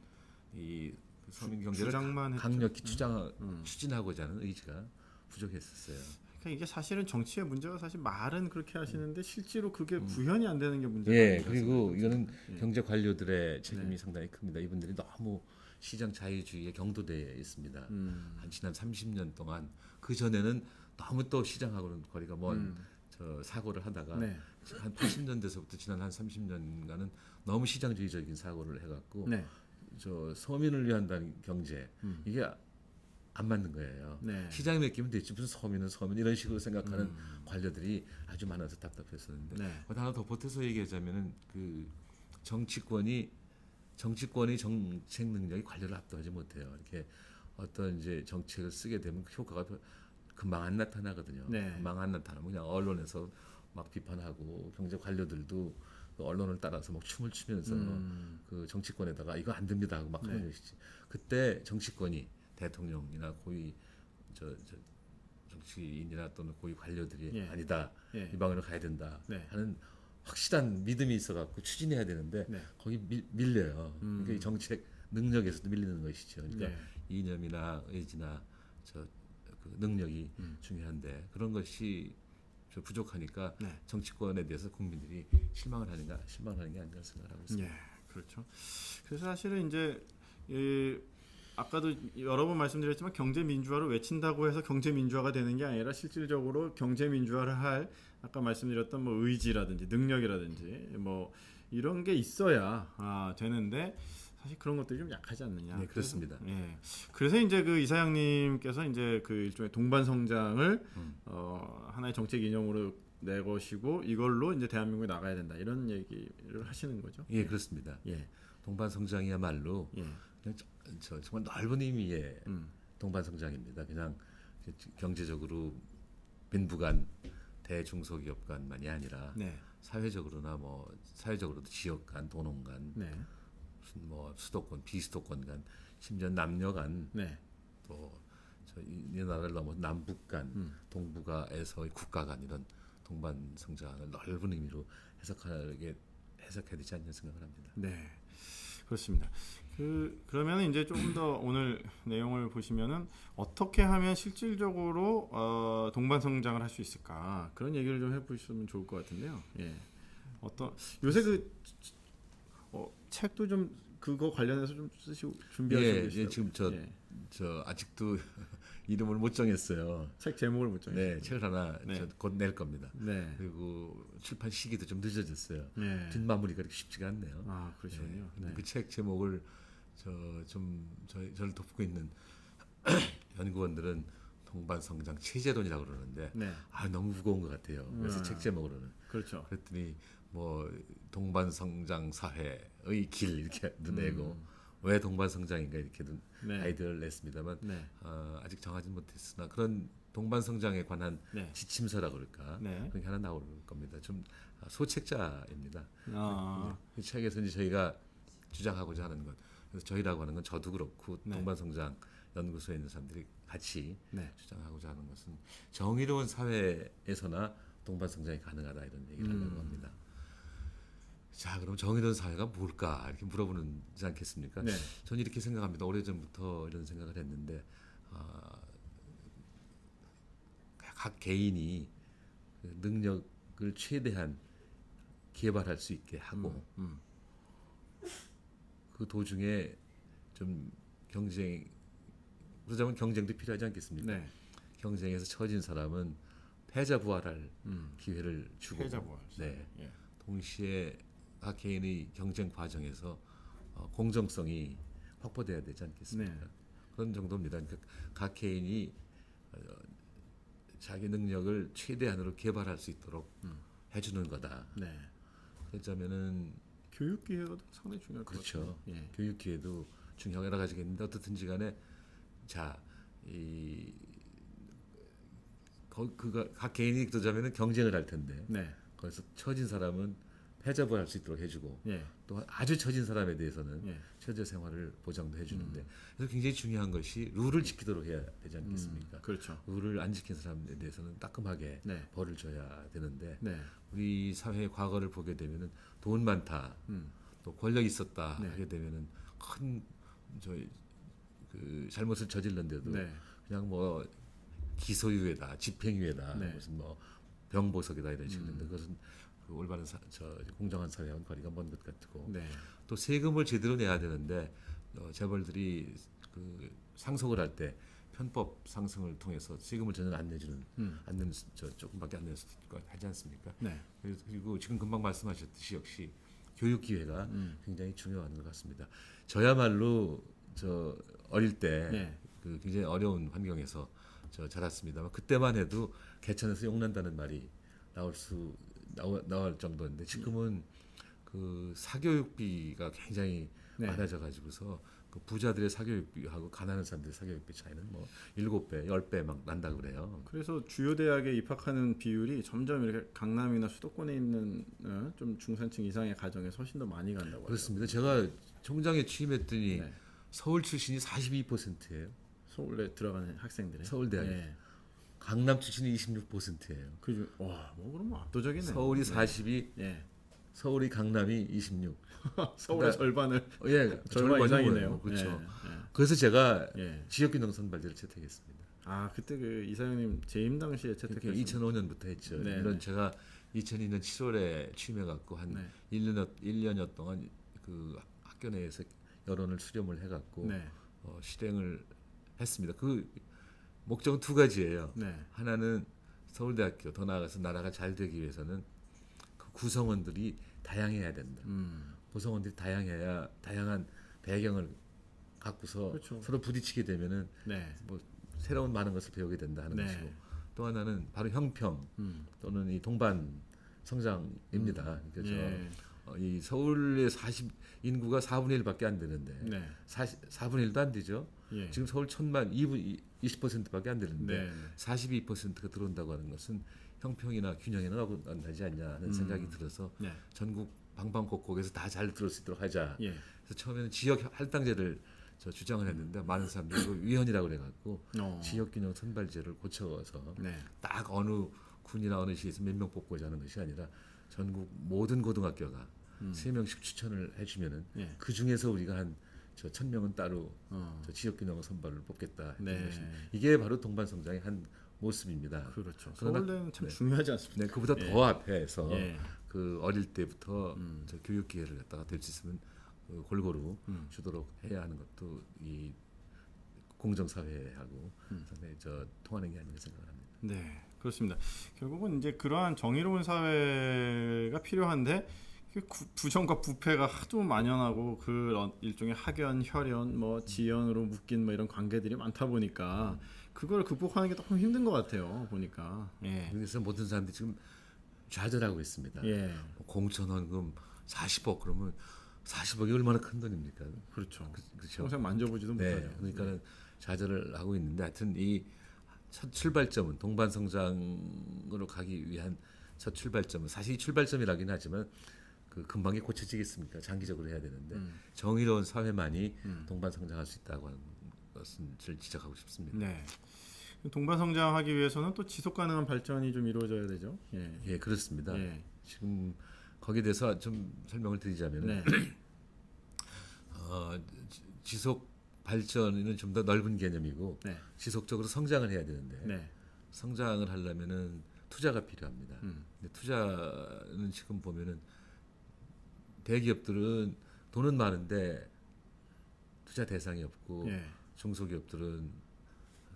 이 서민 경제를
주장만 했죠.
강력히 추진하고자 하는 의지가 부족했었어요.
그러니까 이게 사실은 정치의 문제가 사실 말은 그렇게 하시는데 실제로 그게 구현이 안 되는 게 문제가
예,
아닌가
그리고
생각이
이거는
듭니다. 예.
경제 관료들의 책임이
네.
상당히 큽니다. 이분들이 너무 시장 자유주의에 경도되어 있습니다. 한 지난 30년 동안 그 전에는 너무 또 시장하고는 거리가 먼 저 사고를 하다가
네.
한 80년대서부터 지난 한 30년간은 너무 시장주의적인 사고를 해갖고
네.
저 서민을 위한 경제 이게 안 맞는 거예요.
네.
시장에 맡기면 됐지 무슨 서민은 서민 이런 식으로 생각하는 관료들이 아주 많아서 답답했었는데
네.
하나 더 보태서 얘기하자면은 그 정치권이 정책 능력이 관료를 압도하지 못해요. 이렇게 어떤 이제 정책을 쓰게 되면 그 효과가 금방 안 나타나거든요.
네.
금방 안 나타나면 그냥 언론에서 막 비판하고 경제 관료들도 그 언론을 따라서 막 춤을 추면서 그 정치권에다가 이거 안 됩니다 하고 막 하는 것이지. 그때 정치권이 대통령이나 고위 저 정치인이나 또는 고위 관료들이
예.
아니다
예.
이 방향으로 가야 된다
네.
하는 확실한 믿음이 있어갖고 추진해야 되는데
네.
거기 밀려요. 그러니까 이 정책 능력에서도 밀리는 것이죠. 그러니까
네.
이념이나 의지나 그 능력이 중요한데 그런 것이 좀 부족하니까
네.
정치권에 대해서 국민들이 실망을 하는 게 아닌가 생각하고 있습니다.
예, 그렇죠. 그래서 사실은 이제 아까도 여러 번 말씀드렸지만 경제 민주화를 외친다고 해서 경제 민주화가 되는 게 아니라 실질적으로 경제 민주화를 할 아까 말씀드렸던 뭐 의지라든지 능력이라든지 뭐 이런 게 있어야 되는데 사실 그런 것들이 좀 약하지 않느냐.
네, 그렇습니다.
그래서 이제 그 이사장님께서 이제 그 일종의 동반 성장을 하나의 정책 이념으로 내것이고 이걸로 이제 대한민국에 나가야 된다 이런 얘기를 하시는 거죠.
예, 그렇습니다.
예.
동반 성장이야말로
예.
그냥 정말 넓은 의미의
음.
동반 성장입니다. 그냥 경제적으로 민부간 대중소기업 간만이 아니라
네.
사회적으로도 지역 간, 도농 간,
네.
무슨 뭐 수도권, 비수도권 간, 심지어 남녀 간,
네.
또이 나라를 넘어 남북 간, 동북아에서의 국가 간 이런 동반 성장을 넓은 의미로 해석해야 되지 않냐 생각을 합니다.
네. 그렇습니다. 그러면 이제 조금 더 오늘 내용을 보시면은 어떻게 하면 실질적으로 동반 성장을 할 수 있을까 그런 얘기를 좀 해보시면 좋을 것 같은데요. 예. 요새 책도 좀 그거 관련해서 좀 쓰시고 준비하시고 계시죠?
지금 저 아직도 이름을 못 정했어요.
책 제목을 못 정했어요.
네, 책을 하나
네.
곧 낼 겁니다.
네.
그리고 출판 시기도 좀 늦어졌어요.
네.
뒷마무리가 그렇게 쉽지가 않네요.
아, 그러시군요. 네.
그 책 제목을 저를 돕고 있는 연구원들은 동반성장 체제론이라고 그러는데
네.
너무 무거운 것 같아요. 그래서 책 제목으로는
그렇죠.
그랬더니 뭐 동반성장 사회의 길 이렇게도 내고 왜 동반성장인가 이렇게도
네.
아이디어를 냈습니다만
네.
아직 정하지 못했으나 그런 동반성장에 관한
네.
지침서라 그럴까
네.
그게 하나 나올 겁니다. 좀 소책자입니다.
아.
그 책에서 이제 저희가 주장하고자 하는 것, 그래서 저희라고 하는 건 저도 그렇고
네.
동반성장 연구소에 있는 사람들이 같이
네.
주장하고자 하는 것은 정의로운 사회에서나 동반성장이 가능하다 이런 얘기를 하려고 합니다. 자, 그럼 정의로운 사회가 뭘까 이렇게 물어보지 않겠습니까?
네.
저는 이렇게 생각합니다. 오래전부터 이런 생각을 했는데 각 개인이 그 능력을 최대한 개발할 수 있게 하고 그 도중에 좀 그러자면 경쟁도 필요하지 않겠습니까?
네.
경쟁에서 처진 사람은 패자부활할 기회를 주고
패자부활.
네.
예.
동시에 각 개인의 경쟁 과정에서 공정성이 확보돼야 되지 않겠습니까?
네.
그런 정도입니다. 그러니까 각 개인이 자기 능력을 최대한으로 개발할 수 있도록 해주는 거다.
네.
그렇자면은
교육 기회가 상당히 중요할 것
그렇죠.
같아요. 예.
교육 기회도 중요한 여러 가지가 있는데 어떻든지 간에 그가 각 개인이 그러자면은 경쟁을 할 텐데
네.
거기서 처진 사람은 패잡을 할 수 있도록 해주고
예.
또 아주 처진 사람에 대해서는
예.
최저 생활을 보장도 해주는데 그래서 굉장히 중요한 것이 룰을 지키도록 해야 되지 않겠습니까?
그렇죠.
룰을 안 지킨 사람에 대해서는 따끔하게
네.
벌을 줘야 되는데
네.
우리 사회의 과거를 보게 되면은 돈 많다, 또 권력 있었다
네.
하게 되면은 큰 그 잘못을 저질렀는데도
네.
그냥 뭐 기소유예다, 집행유예다,
네.
무슨 뭐 병보석이다 이런 식으로 했는데 그것은 그 올바른 공정한 사회와는 거리가 먼 것 같고
네.
또 세금을 제대로 내야 되는데 재벌들이 그 상속을 할 때 편법 상승을 통해서 세금을 전혀 안 내주는 안 내는 조금밖에 안 내는 수도 있고 하지 않습니까?
네.
그리고 지금 금방 말씀하셨듯이 역시 교육 기회가 굉장히 중요한 것 같습니다. 저야말로 어릴 때
네.
그 굉장히 어려운 환경에서 자랐습니다만 그때만 해도 개천에서 욕난다는 말이 나올 정도인데 지금은 그 사교육비가 굉장히
네.
많아져 가지고서 그 부자들의 사교육비하고 가난한 사람들의 사교육비 차이는 뭐 7배, 10배 막 난다고 그래요.
그래서 주요 대학에 입학하는 비율이 점점 이렇게 강남이나 수도권에 있는 좀 중산층 이상의 가정에 훨씬 더 많이 간다고
그렇습니다. 제가 총장에 취임했더니
네.
서울 출신이 42%예요.
서울에 들어가는 학생들의
서울대학에.
예.
강남 출신이 26%예요.
그중 뭐 그러면 압도적이네요.
서울이 42,
예.
서울이 강남이 26.
서울의 절반을
예,
절반 이상이네요.
그렇죠.
예.
그래서 제가
예.
지역균형 선발제를 채택했습니다.
아 그때 그 이사장님 재임 당시에
그러니까
채택했어요.
2005년부터 했죠.
네,
물론
네.
제가 2002년 7월에 취임해갖고 한
네.
1년여 동안 그 학교 내에서 여론을 수렴을 해갖고
네.
실행을 했습니다. 그 목적은 두 가지예요.
네.
하나는 서울대학교 더 나아가서 나라가 잘 되기 위해서는 그 구성원들이 다양해야 된다. 구성원들이 다양해야 다양한 배경을 갖고서
그렇죠.
서로 부딪히게 되면은
네.
뭐 새로운 많은 것을 배우게 된다 하는
네.
것이고 또 하나는 바로 형평 또는 이 동반 성장입니다. 그래서
예.
이 서울의 인구가 4분의 1밖에 안 되는데
네.
4분의 1도 안 되죠.
예.
지금 서울 1000만 20%밖에 안 되는데
네.
42%가 들어온다고 하는 것은 형평이나 균형에는 어긋나지 않냐 하는 생각이 들어서
네.
전국 방방곡곡에서 다 잘 들을 수 있도록 하자.
예.
그래서 처음에는 지역 할당제를 주장을 했는데 많은 사람들이 이거 위헌이라고 그래갖고 지역균형 선발제를 고쳐서
네.
딱 어느 군이나 어느 시에서 몇 명 뽑고자 하는 것이 아니라 전국 모든 고등학교가 3명씩 추천을 해주면은
예.
그 중에서 우리가 한 1000명은 따로 지역균형 선발을 뽑겠다 했던
네.
것이 이게 바로 동반성장의 한 모습입니다.
그렇죠.
그러나-
서울대는 참
네.
중요하지 않습니까?
네, 그보다
예.
더 앞에서
예.
그 어릴 때부터 교육 기회를 갖다가 될 수 있으면 골고루 주도록 해야 하는 것도 이 공정 사회하고 상당히 통하는 게 아닌가 생각을 합니다.
네, 그렇습니다. 결국은 이제 그러한 정의로운 사회가 필요한데 부정과 부패가 하도 만연하고 그 일종의 학연, 혈연, 뭐 지연으로 묶인 뭐 이런 관계들이 많다 보니까 그걸 극복하는 게 너무 힘든 것 같아요. 보니까. 예.
그래서 모든 사람들이 지금 좌절하고 있습니다.
예.
공천원금 40억 그러면 40억이 얼마나 큰 돈입니까?
그렇죠.
그렇죠.
평생 만져보지도
네,
못하죠.
그러니까는 좌절을 하고 있는데 하여튼 이 첫 출발점은 동반성장으로 가기 위한 첫 출발점은 사실 이 출발점이라긴 하지만 그 금방에 고쳐지겠습니까? 장기적으로 해야 되는데 정의로운 사회만이 동반성장할 수 있다고 하는 것을 지적하고 싶습니다.
네. 동반성장하기 위해서는 또 지속 가능한 발전이 좀 이루어져야 되죠. 예.
예, 그렇습니다.
예.
지금 거기에 대해서 좀 설명을 드리자면
네.
지속 발전은 좀 더 넓은 개념이고
네.
지속적으로 성장을 해야 되는데
네.
성장을 하려면은 투자가 필요합니다. 근데 투자는 지금 보면은 대기업들은 돈은 많은데 투자 대상이 없고
예.
중소기업들은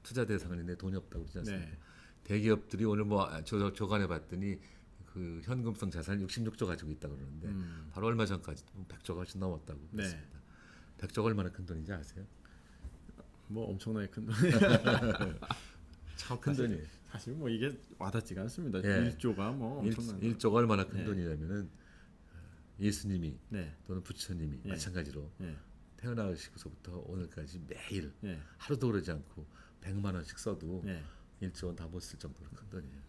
투자 대상은 있는데 돈이 없다고 그러지 않습니까?
네.
대기업들이 오늘 뭐 조간해 봤더니 그 현금성 자산 66조 가지고 있다고 그러는데 바로 얼마 전까지 100조가 훨씬 넘었다고
네.
그랬습니다. 100조가 얼마나 큰 돈인지 아세요?
뭐 엄청나게 큰 돈.
참 큰 돈이에요.
사실 뭐 이게 와닿지가 않습니다.
예.
1조가 뭐 엄청난.
1조가 얼마나 큰
네.
돈이냐면은 예수님이
네.
또는 부처님이
예.
마찬가지로
예.
태어나시고서부터 오늘까지 매일
예.
하루도 그러지 않고 100만 원씩 써도
예.
1조 원 다 못 쓸 정도로 큰 돈이에요.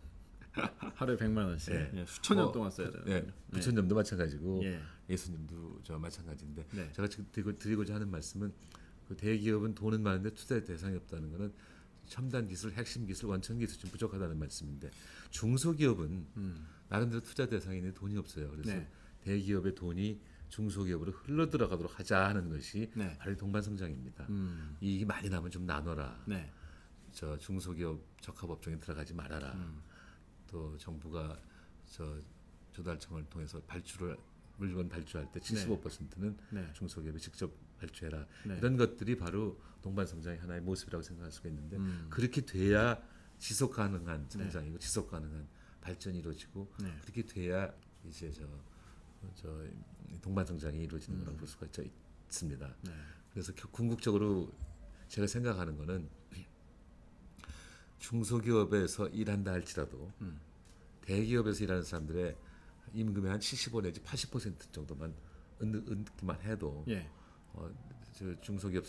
하루에 100만 원씩
예.
예, 수천 년
뭐,
동안 써야 되는
예,
거죠.
부처님도 마찬가지고
예.
예수님도 저 마찬가지인데
네.
제가 지금 드리고자 하는 말씀은 그 대기업은 돈은 많은데 투자 대상이 없다는 것은 첨단 기술, 핵심 기술, 원천 기술 좀 부족하다는 말씀인데 중소기업은 나름대로 투자 대상이 있는데 돈이 없어요. 그래서
네.
대기업의 돈이 중소기업으로 흘러 들어가도록 하자 하는 것이
네.
바로 동반성장입니다. 이익이 많이 나면 좀 나눠라.
네.
저 중소기업 적합업종에 들어가지 말아라. 또 정부가 저 조달청을 통해서 물건 발주할 때 75%는
네.
중소기업이 직접 발주해라.
네.
이런 것들이 바로 동반성장의 하나의 모습이라고 생각할 수가 있는데 그렇게 돼야 지속 가능한 성장이고 지속 가능한 발전이 이루어지고
네.
그렇게 돼야 이제 저 동반성장이 이루어지는 거라고 볼 수가 있습니다.
네.
그래서 궁극적으로 제가 생각하는 거는 중소기업에서 일한다 할지라도 대기업에서 일하는 사람들의 임금의 한 75 내지 80% 정도만 얻기만 해도
예.
저 중소기업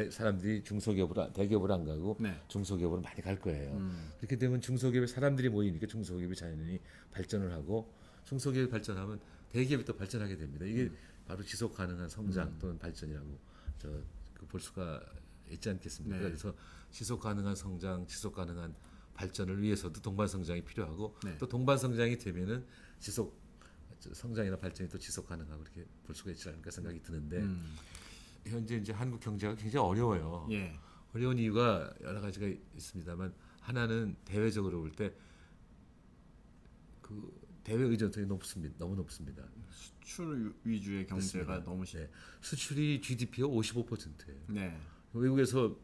사람들이 대기업으로 안 가고
네.
중소기업으로 많이 갈 거예요. 그렇게 되면 중소기업에 사람들이 모이니까 중소기업이 자연히 발전을 하고 중소기업이 발전하면 대기업이 또 발전하게 됩니다. 이게 바로 지속 가능한 성장 또는 발전이라고 볼 수가 있지 않겠습니까?
네.
그래서 지속 가능한 성장, 지속 가능한 발전을 위해서도 동반성장이 필요하고
네.
또 동반성장이 되면은 성장이나 발전이 또 지속 가능하고 그렇게 볼 수가 있지 않을까 생각이 드는데 현재 이제 한국 경제가 굉장히 어려워요.
예.
어려운 이유가 여러 가지가 있습니다만 하나는 대외적으로 볼 때 그 대외 의존성이 너무 높습니다.
수출 위주의 경제가
그렇습니다.
너무
네. 수출이 GDP가 55%예요.
네.
외국에서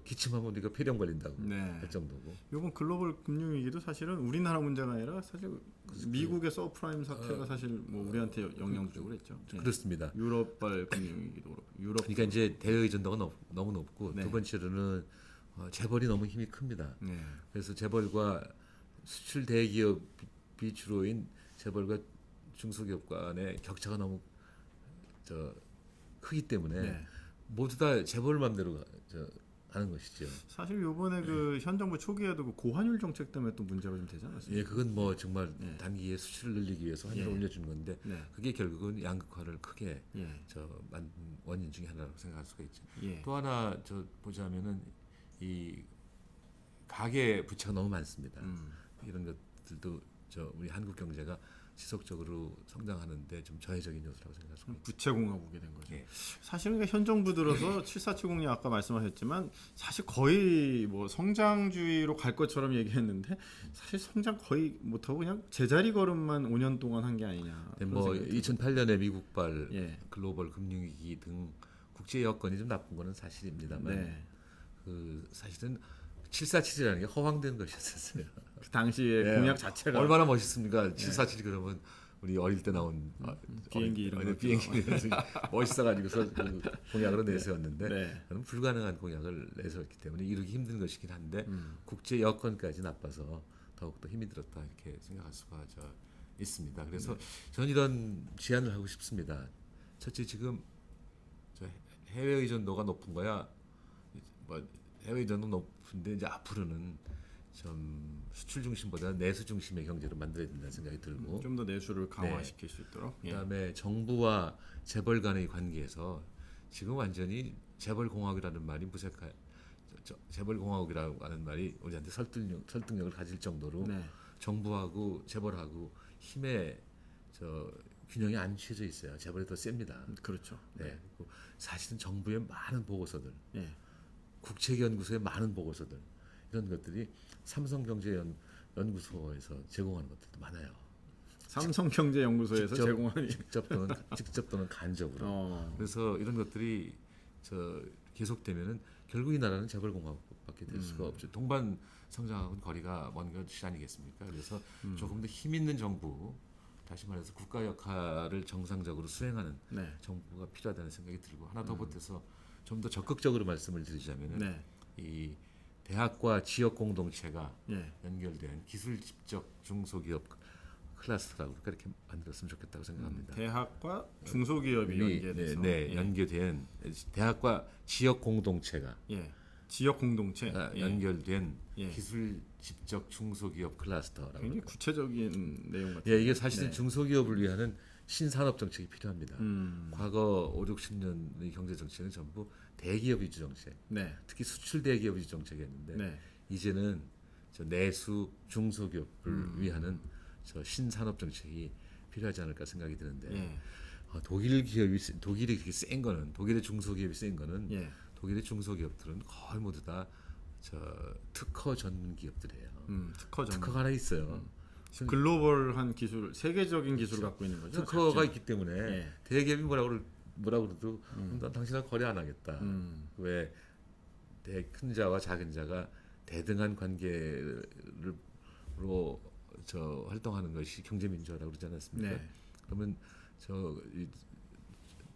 기침하면 우리가 폐렴 걸린다고
네.
할 정도고.
이번 글로벌 금융 위기도 사실은 우리나라 문제가 아니라 사실 미국의 서프라임 사태가 사실 뭐 우리한테 영향도 주고 그랬죠. 예.
그렇습니다.
유럽발 금융 위기도 그렇고 유럽.
그러니까 이제 대외 의존도가 너무 높고
네.
두 번째로는 재벌이 너무 힘이 큽니다.
네.
그래서 재벌과 수출 대기업이 주로인 재벌과 중소기업 간의 격차가 너무 크기 때문에
네.
모두 다 재벌 맘대로 하는 것이죠.
사실 요번에 그 현 정부 초기에도 그 고환율 정책 때문에 또 문제가 좀 되지 않았습니까?
예, 그건 뭐 정말
네.
단기에 수출을 늘리기 위해서 환율을
예.
올려준 건데
네.
그게 결국은 양극화를 크게
예.
만든 원인 중에 하나라고 생각할 수가 있죠.
예.
또 하나 보자면은 이 가계 부채가 너무 많습니다. 이런 것들도 우리 한국 경제가 지속적으로 성장하는데 좀 저해적인 요소라고 생각할 수가 있죠.
부채 공화국이 된 거죠.
예.
사실은 그러니까 현 정부 들어서 7470님 아까 말씀하셨지만 사실 거의 뭐 성장주의로 갈 것처럼 얘기했는데 사실 성장 거의 못하고 그냥 제자리 걸음만 5년 동안 한 게 아니냐.
네,
그런
뭐
생각이
2008년에 미국발
예.
글로벌 금융위기 등 국제 여건이 좀 나쁜 거는 사실입니다만
네.
그 사실은 747이라는 게 허황된 것이었어요.
그 당시에
예.
공약 자체가
얼마나 멋있습니까? 747이 그러면 우리 어릴 때 나온
비행기 이런 거
비행기 멋있어가지고서 그 공약으로 내세웠는데
네.
그건 불가능한 공약을 내세웠기 때문에 이루기 힘든 것이긴 한데 국제 여건까지 나빠서 더욱더 힘이 들었다 이렇게 생각할 수가 있습니다. 그래서 저는 이런 제안을 하고 싶습니다. 첫째 지금 해외 의존도가 높은 거야. 뭐 해외 의존도 높은데 이제 앞으로는 좀 수출 중심보다 내수 중심의 경제로 만들어야 된다는 생각이 들고
좀 더 내수를 강화시킬 수 있도록. 예.
그다음에 정부와 재벌 간의 관계에서 지금 완전히 재벌 공화국이라는 말이 무색한 재벌 공화국이라고 하는 말이 우리한테 설득력을 가질 정도로
네.
정부하고 재벌하고 힘의 균형이 안 취해져 있어요. 재벌이 더 셉니다.
그렇죠.
네. 그리고 사실은 정부의 많은 보고서들,
예.
국책연구소의 많은 보고서들 이런 것들이 삼성경제연구소에서 제공하는 것들도 많아요.
삼성경제연구소에서 제공하는
직접 또는 간접으로. 그래서 이런 것들이 계속되면은 결국 이 나라는 재벌공화국밖에 될 수가 없죠. 동반 성장하고는 거리가 먼 것이 아니겠습니까? 그래서 조금 더 힘 있는 정부, 다시 말해서 국가 역할을 정상적으로 수행하는
네.
정부가 필요하다는 생각이 들고 하나 더 보태서 좀 더 적극적으로 말씀을 드리자면은
네.
이 대학과 지역 공동체가
예.
연결된 기술 집적 중소기업 클러스터라고 그렇게 만들었으면 좋겠다고 생각합니다.
대학과 중소기업이 연계돼서
연계된 대학과 지역 공동체가
예. 지역 공동체 예.
연결된
예.
기술 집적 중소기업 클러스터라고.
굉장히
합니다.
구체적인 내용 같아요.
예, 이게 사실은
네.
중소기업을 위한 신산업 정책이 필요합니다.
음.
과거 5, 60년의 경제 정책은 전부 대기업 위주 정책,
네.
특히 수출 대기업 위주 정책이었는데
네.
이제는 저 내수 중소기업을 위하는 저 신산업 정책이 필요하지 않을까 생각이 드는데
예.
독일이 그렇게 센 거는 독일의 중소기업이 센 거는
예.
독일의 중소기업들은 거의 모두 다 저 특허 전문 기업들이에요.
특허 전문.
특허가 하나 있어요.
글로벌한 기술, 세계적인 기술을 갖고 있는 거죠.
특허가
작전.
있기 때문에
예.
대기업이 뭐라 그래도 난 당신하고 거래 안 하겠다. 왜 큰 자와 작은 자가 대등한 관계로 저 활동하는 것이 경제 민주화라고 그러지 않았습니까?
네.
그러면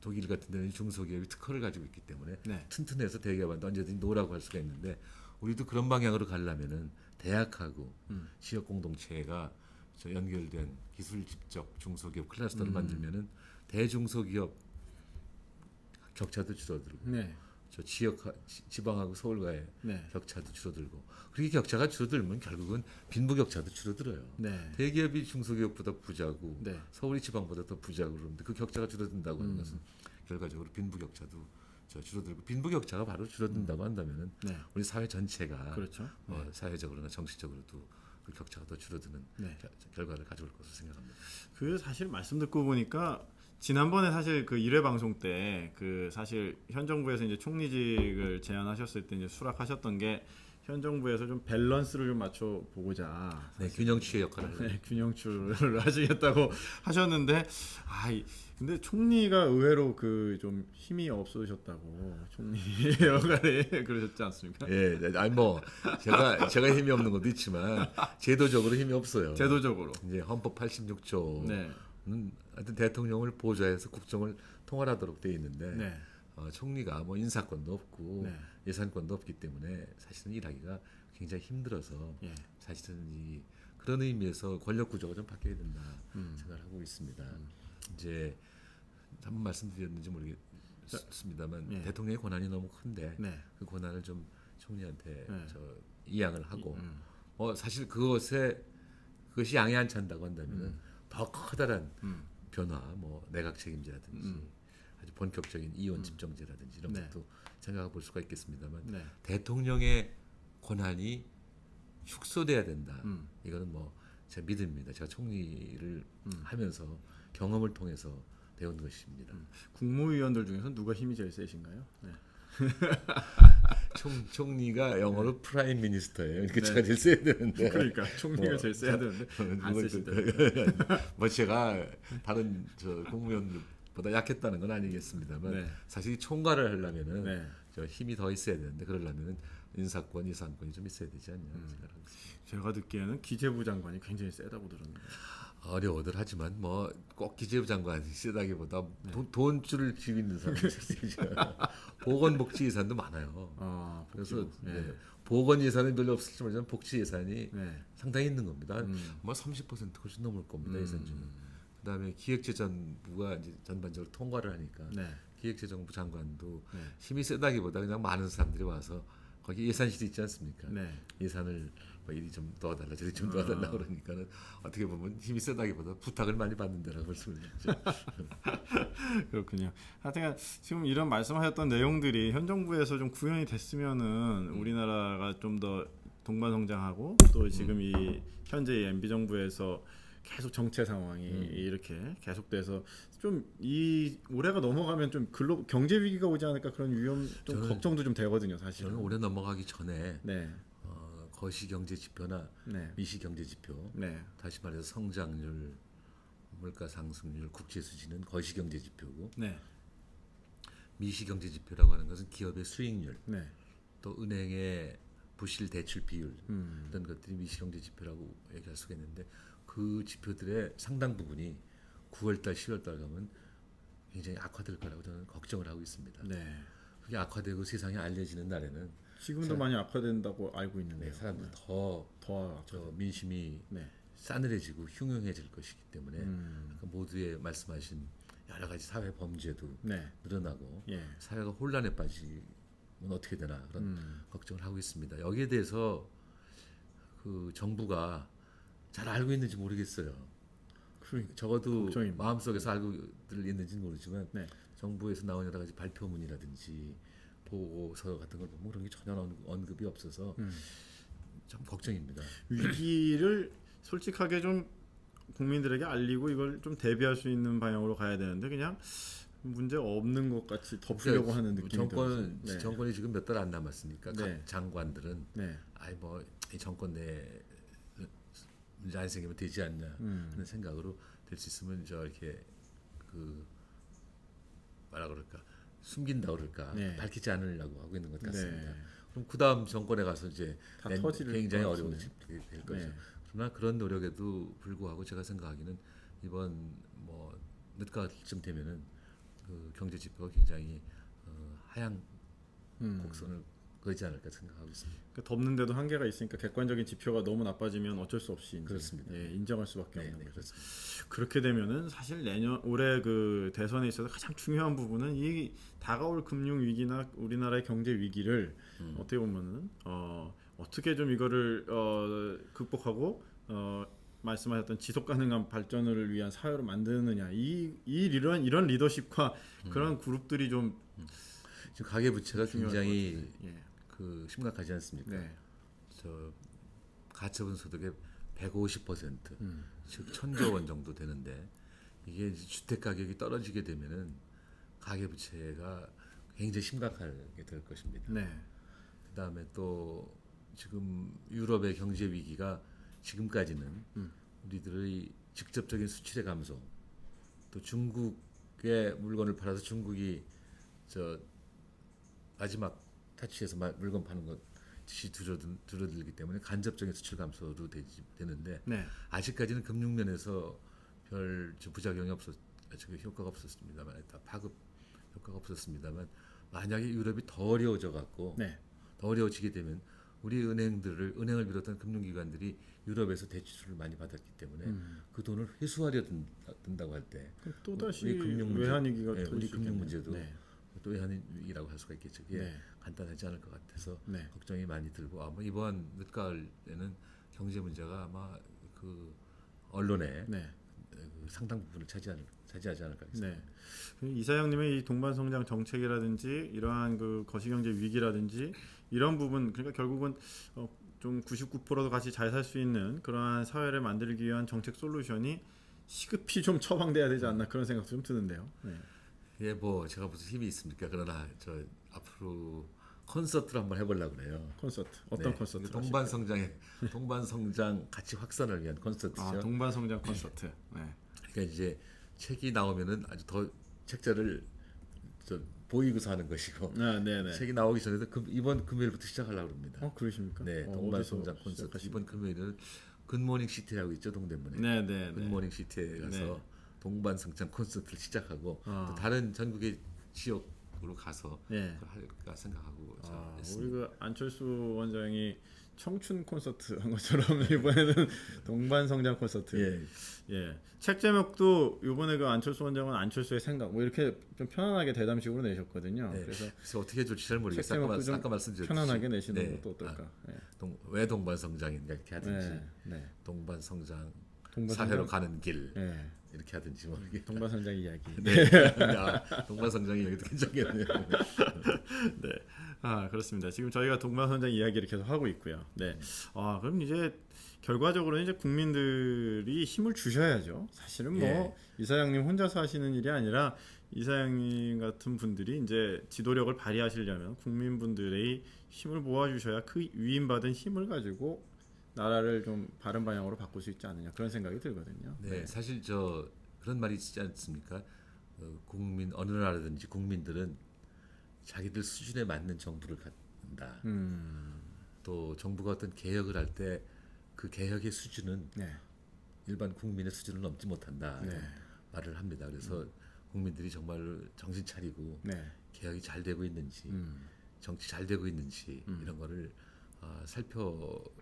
독일 같은 데는 중소기업이 특허를 가지고 있기 때문에
네.
튼튼해서 대기업한테 언제든지 노라고 할 수가 있는데 우리도 그런 방향으로 가려면은 대학하고 지역 공동체가 저 연결된 기술 집적 중소기업 클러스터를 만들면은 대중소기업 격차도 줄어들고
네.
저 지방하고 서울과의
네.
격차도 줄어들고 그렇게 격차가 줄어들면 결국은 빈부격차도 줄어들어요.
네.
대기업이 중소기업보다 부자고
네.
서울이 지방보다 더 부자고 그러는데 그 격차가 줄어든다고 하는 것은 결과적으로 빈부격차도 저 줄어들고 빈부격차가 바로 줄어든다고 한다면은
네.
우리 사회 전체가
그렇죠.
사회적으로나 정치적으로도 그 격차가 더 줄어드는
네.
결과를 가져올 것으로 생각합니다.
그 사실 말씀 듣고 보니까 지난번에 사실 그 1회 방송 때 그 사실 현 정부에서 이제 총리직을 제안하셨을 때 이제 수락하셨던 게 현 정부에서 좀 밸런스를 좀 맞춰 보고자
네, 균형치의 역할을 하려고.
네, 균형추를 하시겠다고 하셨는데 근데 총리가 의외로 그 좀 힘이 없으셨다고 총리 역할에 그러셨지 않습니까?
예, 아니 뭐 제가 힘이 없는 것도 있지만 제도적으로 힘이 없어요.
제도적으로.
이제 헌법 86조는
네.
하여튼 대통령을 보좌해서 국정을 통할하도록 돼 있는데
네.
총리가 뭐 인사권도 없고
네.
예산권도 없기 때문에 사실은 일하기가 굉장히 힘들어서
예.
사실은 그런 의미에서 권력 구조가 좀 바뀌어야 된다 생각을 하고 있습니다. 이제 한번 말씀드렸는지 모르겠습니다만
예.
대통령의 권한이 너무 큰데
네.
그 권한을 좀 총리한테
네.
이양을 하고 사실 그것이 양해 안 찬다고 한다면은 더 커다란 변화, 뭐 내각 책임제라든지 아주 본격적인 이원 집정제라든지 이런
네.
것도 생각해 볼 수가 있겠습니다만
네.
대통령의 권한이 축소돼야 된다. 이거는 뭐 제 믿음입니다. 제가 총리를 하면서 경험을 통해서 배운 것입니다.
국무위원들 중에서 누가 힘이 제일 세신가요? 네.
총리가 영어로 프라임 미니스터예요. 그러니까
네.
제가 제일 세야 되는데.
그러니까 총리가 제일 세야 되는데 안 세시다.
뭐 제가 다른 국무위원들보다 약했다는 건 아니겠습니다만
네.
사실 총괄을 하려면은
네.
저 힘이 더 있어야 되는데 그러려면은 인사권, 예산권이 좀 있어야 되지 않냐 생각하고 있습니다.
제가 듣기에는 기재부 장관이 굉장히 세다고 들었는데.
어려워들 하지만 뭐 꼭 기재부 장관이 세다기보다 돈줄을 쥐고 있는 사람이 세죠. 보건복지 예산도 많아요.
아,
그래서
네.
보건 예산은 별로 없을지 모르지만 복지 예산이
네.
상당히 있는 겁니다. 뭐 30% 훨씬 넘을 겁니다. 예산주는. 그다음에 기획재정부가 이제 전반적으로 통과를 하니까
네.
기획재정부 장관도
네.
힘이 세다기보다 그냥 많은 사람들이 와서 거기 예산실이 있지 않습니까?
네.
예산을 뭐 이리 좀 도와달라 저리 좀 도와달라 그러니까는 어떻게 보면 힘이 세다기보다 부탁을 많이 받는 데라고 볼 수 있죠.
그렇군요. 하여튼 지금 이런 말씀하셨던 내용들이 현 정부에서 좀 구현이 됐으면은 우리나라가 좀 더 동반성장하고 또 지금 이 현재 이 MB 정부에서 계속 정체 상황이 이렇게 계속돼서 좀 이 올해가 넘어가면 좀 경제 위기가 오지 않을까 그런 위험 좀 걱정도 좀 되거든요, 사실은.
저는 올해 넘어가기 전에
네.
거시경제 지표나
네.
미시경제 지표,
네.
다시 말해서 성장률, 물가 상승률, 국제 수지는 거시경제 지표고
네.
미시경제 지표라고 하는 것은 기업의 수익률,
네.
또 은행의 부실 대출 비율 이런 것들이 미시경제 지표라고 얘기할 수가 있는데 그 지표들의 상당 부분이 9월달, 10월달 가면 굉장히 악화될 거라고 저는 걱정을 하고 있습니다.
네.
그게 악화되고 세상에 알려지는 날에는
지금도 많이 악화된다고 알고 있는데요.
사람들 더 민심이
네.
싸늘해지고 흉흉해질 것이기 때문에 그러니까 모두의 말씀하신 여러 가지 사회 범죄도
네.
늘어나고
예.
사회가 혼란에 빠지는 어떻게 되나 그런 걱정을 하고 있습니다. 여기에 대해서 그 정부가 잘 알고 있는지 모르겠어요. 적어도
걱정입니다.
마음속에서 알고들 있는지는 모르지만
네.
정부에서 나온 여러 가지 발표문이라든지 보고서 같은 걸 보면 그런 게 전혀 언급이 없어서 참 걱정입니다.
위기를 솔직하게 좀 국민들에게 알리고 이걸 좀 대비할 수 있는 방향으로 가야 되는데 그냥 문제 없는 것 같이 덮으려고 하는 느낌이 들어요. 네.
정권이 지금 몇 달 안 남았으니까
네.
각 장관들은
네.
아이 뭐 이 정권 내 문제 안 생기면 되지 않냐 하는 생각으로 될 수 있으면 저 이렇게 그 뭐라 그럴까 숨긴다 그럴까
네.
밝히지 않으려고 하고 있는 것 같습니다.
네.
그럼 그 다음 정권에 가서 이제
다 터질
굉장히
것
어려운
같은데.
일이 될 거죠.
네.
그러나 그런 노력에도 불구하고 제가 생각하기는 이번 뭐 늦가을쯤 되면은 그 경제 지표가 굉장히 하향 곡선을 그리지 않을까 생각하고 있습니다.
그러니까 덮는데도 한계가 있으니까 객관적인 지표가 너무 나빠지면 어쩔 수 없이 이제,
그렇습니다.
예, 인정할 수밖에 없는
네,
거죠.
그렇습니다.
그렇게 되면은 사실 내년 올해 그 대선에 있어서 가장 중요한 부분은 이 다가올 금융 위기나 우리나라의 경제 위기를 어떻게 보면은 어떻게 좀 이거를 극복하고 말씀하셨던 지속 가능한 발전을 위한 사회로 만드느냐 이런 리더십과 그런 그룹들이 좀
지금 가계 부채가
중요할
굉장히
것 같아요. 예.
그 심각하지 않습니까?
네.
저 가처분 소득의 150%, 즉 1,000조 원 정도 되는데 이게 이제 주택 가격이 떨어지게 되면은 가계 부채가 굉장히 심각하게 될 것입니다.
네.
그다음에 또 지금 유럽의 경제 위기가 지금까지는 우리들의 직접적인 수출의 감소, 또 중국의 물건을 팔아서 중국이 저 마지막 타치에서 물건 파는 것이 줄어들기 때문에 간접적인 수출 감소도 되는데
네.
아직까지는 금융면에서 별 부작용이 효과가 없었습니다만, 파급 효과가 없었습니다만 만약에 유럽이 더 어려워져 갖고
네.
더 어려워지게 되면 우리 은행을 비롯한 금융기관들이 유럽에서 대출을 많이 받았기 때문에 그 돈을 회수하려 든다고 할 때
또 다시
우리 금융
외환 위기가
우리
터질 수
금융
있겠네요.
문제도
네.
또 외환 위기라고 할 수가 있겠죠. 그게
네.
간단하지 않을 것 같아서
네.
걱정이 많이 들고 아마 이번 늦가을에는 경제 문제가 아마 그 언론의
네.
그 상당 부분을 차지하지 않을까
네.
싶습니다.
이사장님의 이 동반성장 정책이라든지 이러한 그 거시경제 위기라든지 이런 부분 그러니까 결국은 좀 99%도 같이 잘 살 수 있는 그러한 사회를 만들기 위한 정책 솔루션이 시급히 좀 처방돼야 되지 않나 그런 생각도 좀 드는데요. 네.
예, 뭐 제가 무슨 힘이 있습니까? 그러나 저 앞으로 콘서트를 한번 해보려고 그래요.
콘서트 어떤
네,
콘서트?
동반성장 가치 확산을 위한 콘서트죠.
아, 동반성장 콘서트. 네.
그러니까 이제 책이 나오면은 아주 더 책자를 보이고서 하는 것이고
네네.
책이 나오기 전에도 이번 금요일부터 시작하려고 합니다.
그러십니까?
네, 동반성장 콘서트 이번 금요일은 굿모닝 시티라고 있죠, 동대문에.
네네.
굿모닝 시티에 가서
네.
동반성장 콘서트를 시작하고 또 다른 전국의 지역으로 가서
네.
할까 생각하고
우리
했습니다.
그 안철수 원장이 청춘 콘서트 한 것처럼 이번에는 동반성장 콘서트.
예.
예. 책 제목도 이번에 그 안철수 원장은 안철수의 생각 뭐 이렇게 좀 편안하게 대담식으로 내셨거든요.
네.
그래서
그래서 어떻게 해야 될지 잘
책
모르겠어요.
제목도 좀
아까 말씀드렸듯이
편안하게 내시는
네.
것도 어떨까. 예.
왜 동반성장인가 이렇게 하든지
네.
동반성장
동반성장?
사회로 가는 길
네.
이렇게 하든지 모르겠다.
동반성장 이야기.
네. 동반성장이 여기도 괜찮겠네요.
네. 그렇습니다. 지금 저희가 동반선장 이야기를 계속 하고 있고요. 네. 그럼 이제 결과적으로는 이제 국민들이 힘을 주셔야죠. 사실은 뭐
예.
이사장님 혼자서 하시는 일이 아니라 이사장님 같은 분들이 이제 지도력을 발휘하시려면 국민분들의 힘을 모아주셔야 그 위임받은 힘을 가지고 나라를 좀 바른 방향으로 바꿀 수 있지 않느냐 그런 생각이 들거든요.
네, 사실 그런 말이 있지 않습니까? 어느 나라든지 국민들은 자기들 수준에 맞는 정부를 갖는다. 또 정부가 어떤 개혁을 할 때 그 개혁의 수준은
네.
일반 국민의 수준을 넘지 못한다.
네.
말을 합니다. 그래서 국민들이 정말 정신 차리고
네.
개혁이 잘 되고 있는지, 정치 잘 되고 있는지 이런 거를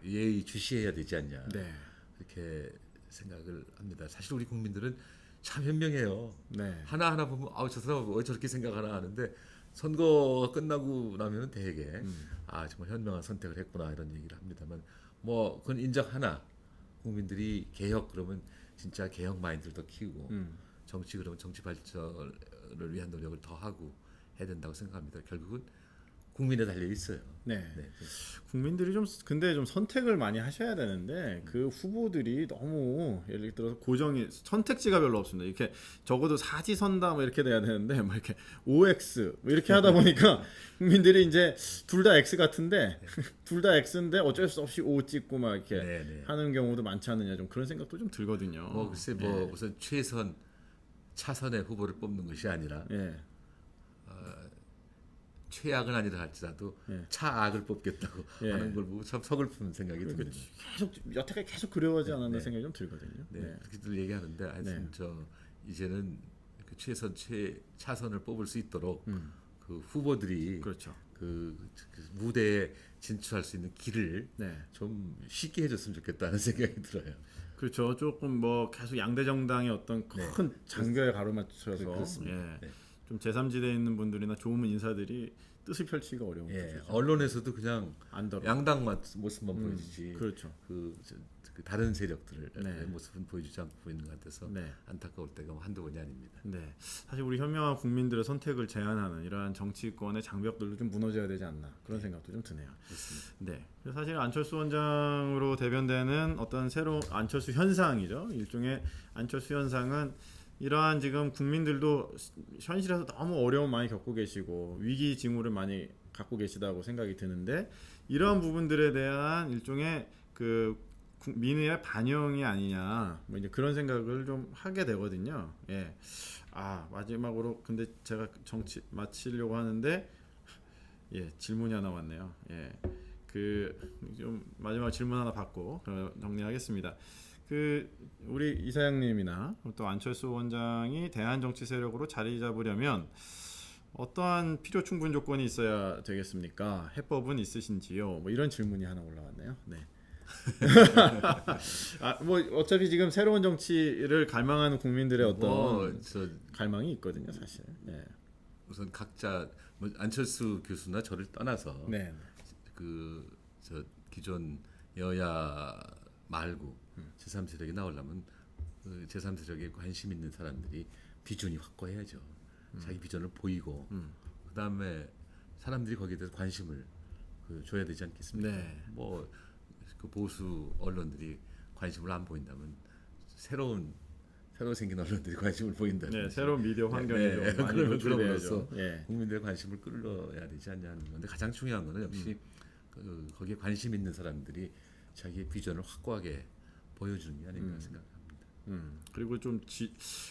예의주시해야 되지 않냐.
네.
이렇게 생각을 합니다. 사실 우리 국민들은 참 현명해요.
네.
하나하나 보면 저 사람은 왜 저렇게 생각하나 하는데 선거가 끝나고 나면은 대개 아 정말 현명한 선택을 했구나 이런 얘기를 합니다만 뭐 그건 인정하나 국민들이 개혁 그러면 진짜 개혁 마인드를 더 키우고 정치 그러면 정치 발전을 위한 노력을 더 하고 해야 된다고 생각합니다. 결국은 국민에 달려 있어요.
네.
네.
국민들이 좀 근데 좀 선택을 많이 하셔야 되는데 그 후보들이 너무 예를 들어서 고정이 선택지가 별로 없습니다. 이렇게 적어도 사지선다 뭐 이렇게 돼야 되는데 막 이렇게 OX 뭐 이렇게 하다 보니까 국민들이 이제 둘 다 X 같은데 둘 다 X인데 어쩔 수 없이 O 찍고 막 이렇게
네, 네.
하는 경우도 많지 않느냐 좀 그런 생각도 좀 들거든요.
뭐 글쎄 뭐 우선 최선 차선의 후보를 뽑는 것이 아니라
예.
최악은 아니라 할지라도
예.
차악을 뽑겠다고
예.
하는 걸 보고 참 서글픈 생각이
그러니까
듭니다.
계속 여태까지 계속 그려오지 않았나
네.
생각이 좀 들거든요.
네,
네.
그렇게들 얘기하는데 하여튼
네.
저 이제는 그 차선을 뽑을 수 있도록 그 후보들이
그렇죠.
그 무대에 진출할 수 있는 길을
네.
좀 쉽게 해줬으면 좋겠다는 생각이 들어요.
그렇죠. 조금 뭐 계속 양대 정당의 어떤 큰 장벽에 가로막혀서
그렇습니다.
예.
네.
좀 제3지대에 있는 분들이나 좋은 인사들이 뜻을 펼치기가 어려운
예,
거죠.
언론에서도 그냥
안더러.
양당 모습만 보여주지
그렇죠.
그 다른 세력들의
네.
모습은 보여주지 않고 보이는 것 같아서
네.
안타까울 때가 한두 번이 아닙니다.
네. 사실 우리 현명한 국민들의 선택을 제한하는 이러한 정치권의 장벽들도 좀 무너져야 되지 않나 그런 생각도 좀 드네요.
그렇습니다.
네. 그래서 사실 안철수 원장으로 대변되는 어떤 새로운 안철수 현상이죠. 일종의 안철수 현상은 이러한 지금 국민들도 현실에서 너무 어려움 많이 겪고 계시고 위기 징후를 많이 갖고 계시다고 생각이 드는데 이러한 부분들에 대한 일종의 그 민의의 반영이 아니냐 뭐 이제 그런 생각을 좀 하게 되거든요. 예. 아 마지막으로 근데 제가 정치 마치려고 하는데 예 질문이 하나 왔네요. 예. 그 좀 마지막 질문 하나 받고 정리하겠습니다. 그 우리 이사장님이나 또 안철수 원장이 대한 정치 세력으로 자리 잡으려면 어떠한 필요 충분 조건이 있어야 되겠습니까? 해법은 있으신지요? 뭐 이런 질문이 하나 올라왔네요. 네. 아, 뭐 어차피 지금 새로운 정치를 갈망하는 국민들의 어떤 갈망이 있거든요, 사실. 네.
우선 각자 뭐 안철수 교수나 저를 떠나서
네.
그 저 기존 여야 말고 제3세력이 나오려면 그 제3세력에 관심 있는 사람들이 비전이 확고해야죠. 자기 비전을 보이고 그 다음에 사람들이 거기에 대해서 관심을 줘야 되지 않겠습니까?
네.
뭐 그 보수 언론들이 관심을 안 보인다면 새로 생긴 언론들이 관심을 보인다든지
네, 새로운 미디어 환경이
네,
좀 많이
그럼으로써
예.
국민들의 관심을 끌어야 되지 않냐는 건데 가장 중요한 거는 역시 거기에 관심 있는 사람들이 자기의 비전을 확고하게 보여주는 게 아닌가 생각합니다.
그리고 좀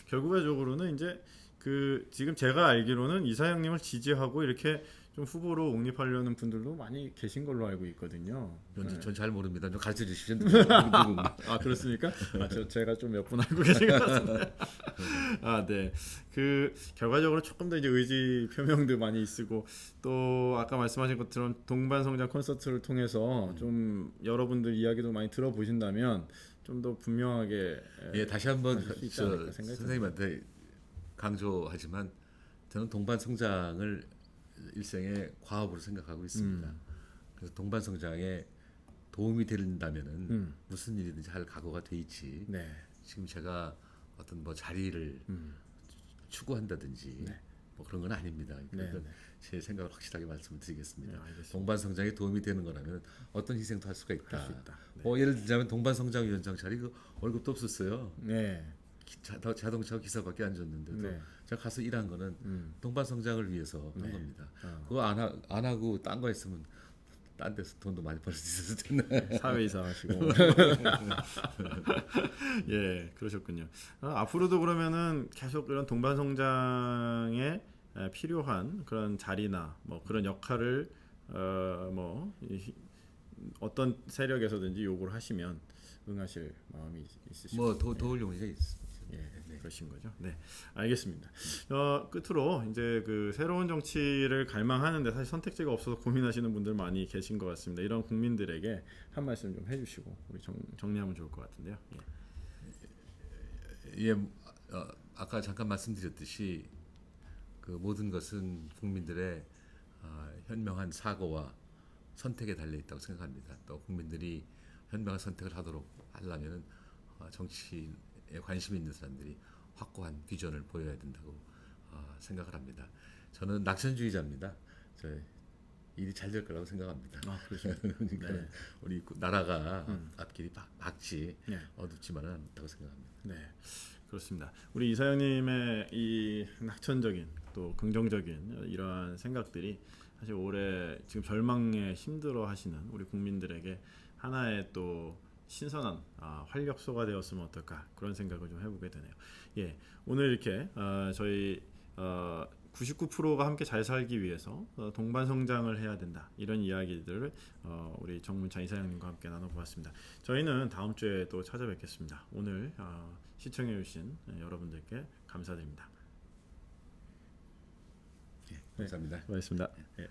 결국적으로는 이제 그 지금 제가 알기로는 이사장님을 지지하고 이렇게 좀 후보로 옹립하려는 분들도 많이 계신 걸로 알고 있거든요.
전 잘 모릅니다. 좀 가르쳐 주십시오.
아 그렇습니까? 제가 좀 몇 분 알고 계신 것 같은데. 아 네. 그 결과적으로 조금 더 이제 의지 표명도 많이 있고 또 아까 말씀하신 것처럼 동반성장 콘서트를 통해서 좀 여러분들 이야기도 많이 들어보신다면 좀 더 분명하게
예 다시 한번
선생님한테
선생님한테 강조하지만 저는 동반성장을 일생의 과업으로 생각하고 있습니다. 그래서 동반성장에 도움이 된다면은 무슨 일이든지 할 각오가 돼 있지.
네.
지금 제가 어떤 뭐 자리를 추구한다든지 뭐 그런 건 아닙니다. 그러니까
네.
제 생각을 확실하게 말씀을 드리겠습니다.
네, 알겠습니다.
동반성장에 도움이 되는 거라면 어떤 희생도 할 수가 있다.
할 수 있다. 네.
뭐 예를 들자면 동반성장위원장 자리 그 월급도 없었어요.
네.
자동차 기사밖에 안 줬는데도
네.
제가 가서 일한 거는 동반성장을 위해서 한 겁니다. 그거 안 하고 딴 거 했으면 딴 데서 돈도 많이 벌 수 있었을 텐데.
사회이사 하시고. 예, 그러셨군요. 앞으로도 그러면은 계속 이런 동반성장에 필요한 그런 자리나 뭐 그런 역할을 어떤 세력에서든지 요구를 하시면 응하실 마음이 있으시고.
뭐 도울 용의가 있습니다.
예, 네. 그러신 거죠. 네, 알겠습니다. 끝으로 이제 그 새로운 정치를 갈망하는데 사실 선택지가 없어서 고민하시는 분들 많이 계신 것 같습니다. 이런 국민들에게 한 말씀 좀 해주시고 우리 정리하면 좋을 것 같은데요.
예, 아까 잠깐 말씀드렸듯이 그 모든 것은 국민들의 현명한 사고와 선택에 달려 있다고 생각합니다. 또 국민들이 현명한 선택을 하려면 정치에 관심 있는 사람들이 확고한 비전을 보여야 된다고 생각을 합니다. 저는 낙천주의자입니다. 일이 잘 될 거라고 생각합니다.
그렇습니다.
그러니까
네.
우리 나라가 앞길이 밝지
네.
어둡지만은 않다고 생각합니다.
네, 그렇습니다. 우리 이사장님의 이 낙천적인 또 긍정적인 이러한 생각들이 사실 올해 지금 절망에 힘들어하시는 우리 국민들에게 하나의 또 신선한 활력소가 되었으면 어떨까 그런 생각을 좀 해보게 되네요. 예, 오늘 이렇게 저희 99%가 함께 잘 살기 위해서 동반 성장을 해야 된다 이런 이야기들을 우리 정문찬 이사장님과 함께 나눠보았습니다. 저희는 다음 주에 또 찾아뵙겠습니다. 오늘 시청해주신 여러분들께 감사드립니다.
감사합니다.
수고하셨습니다. 예.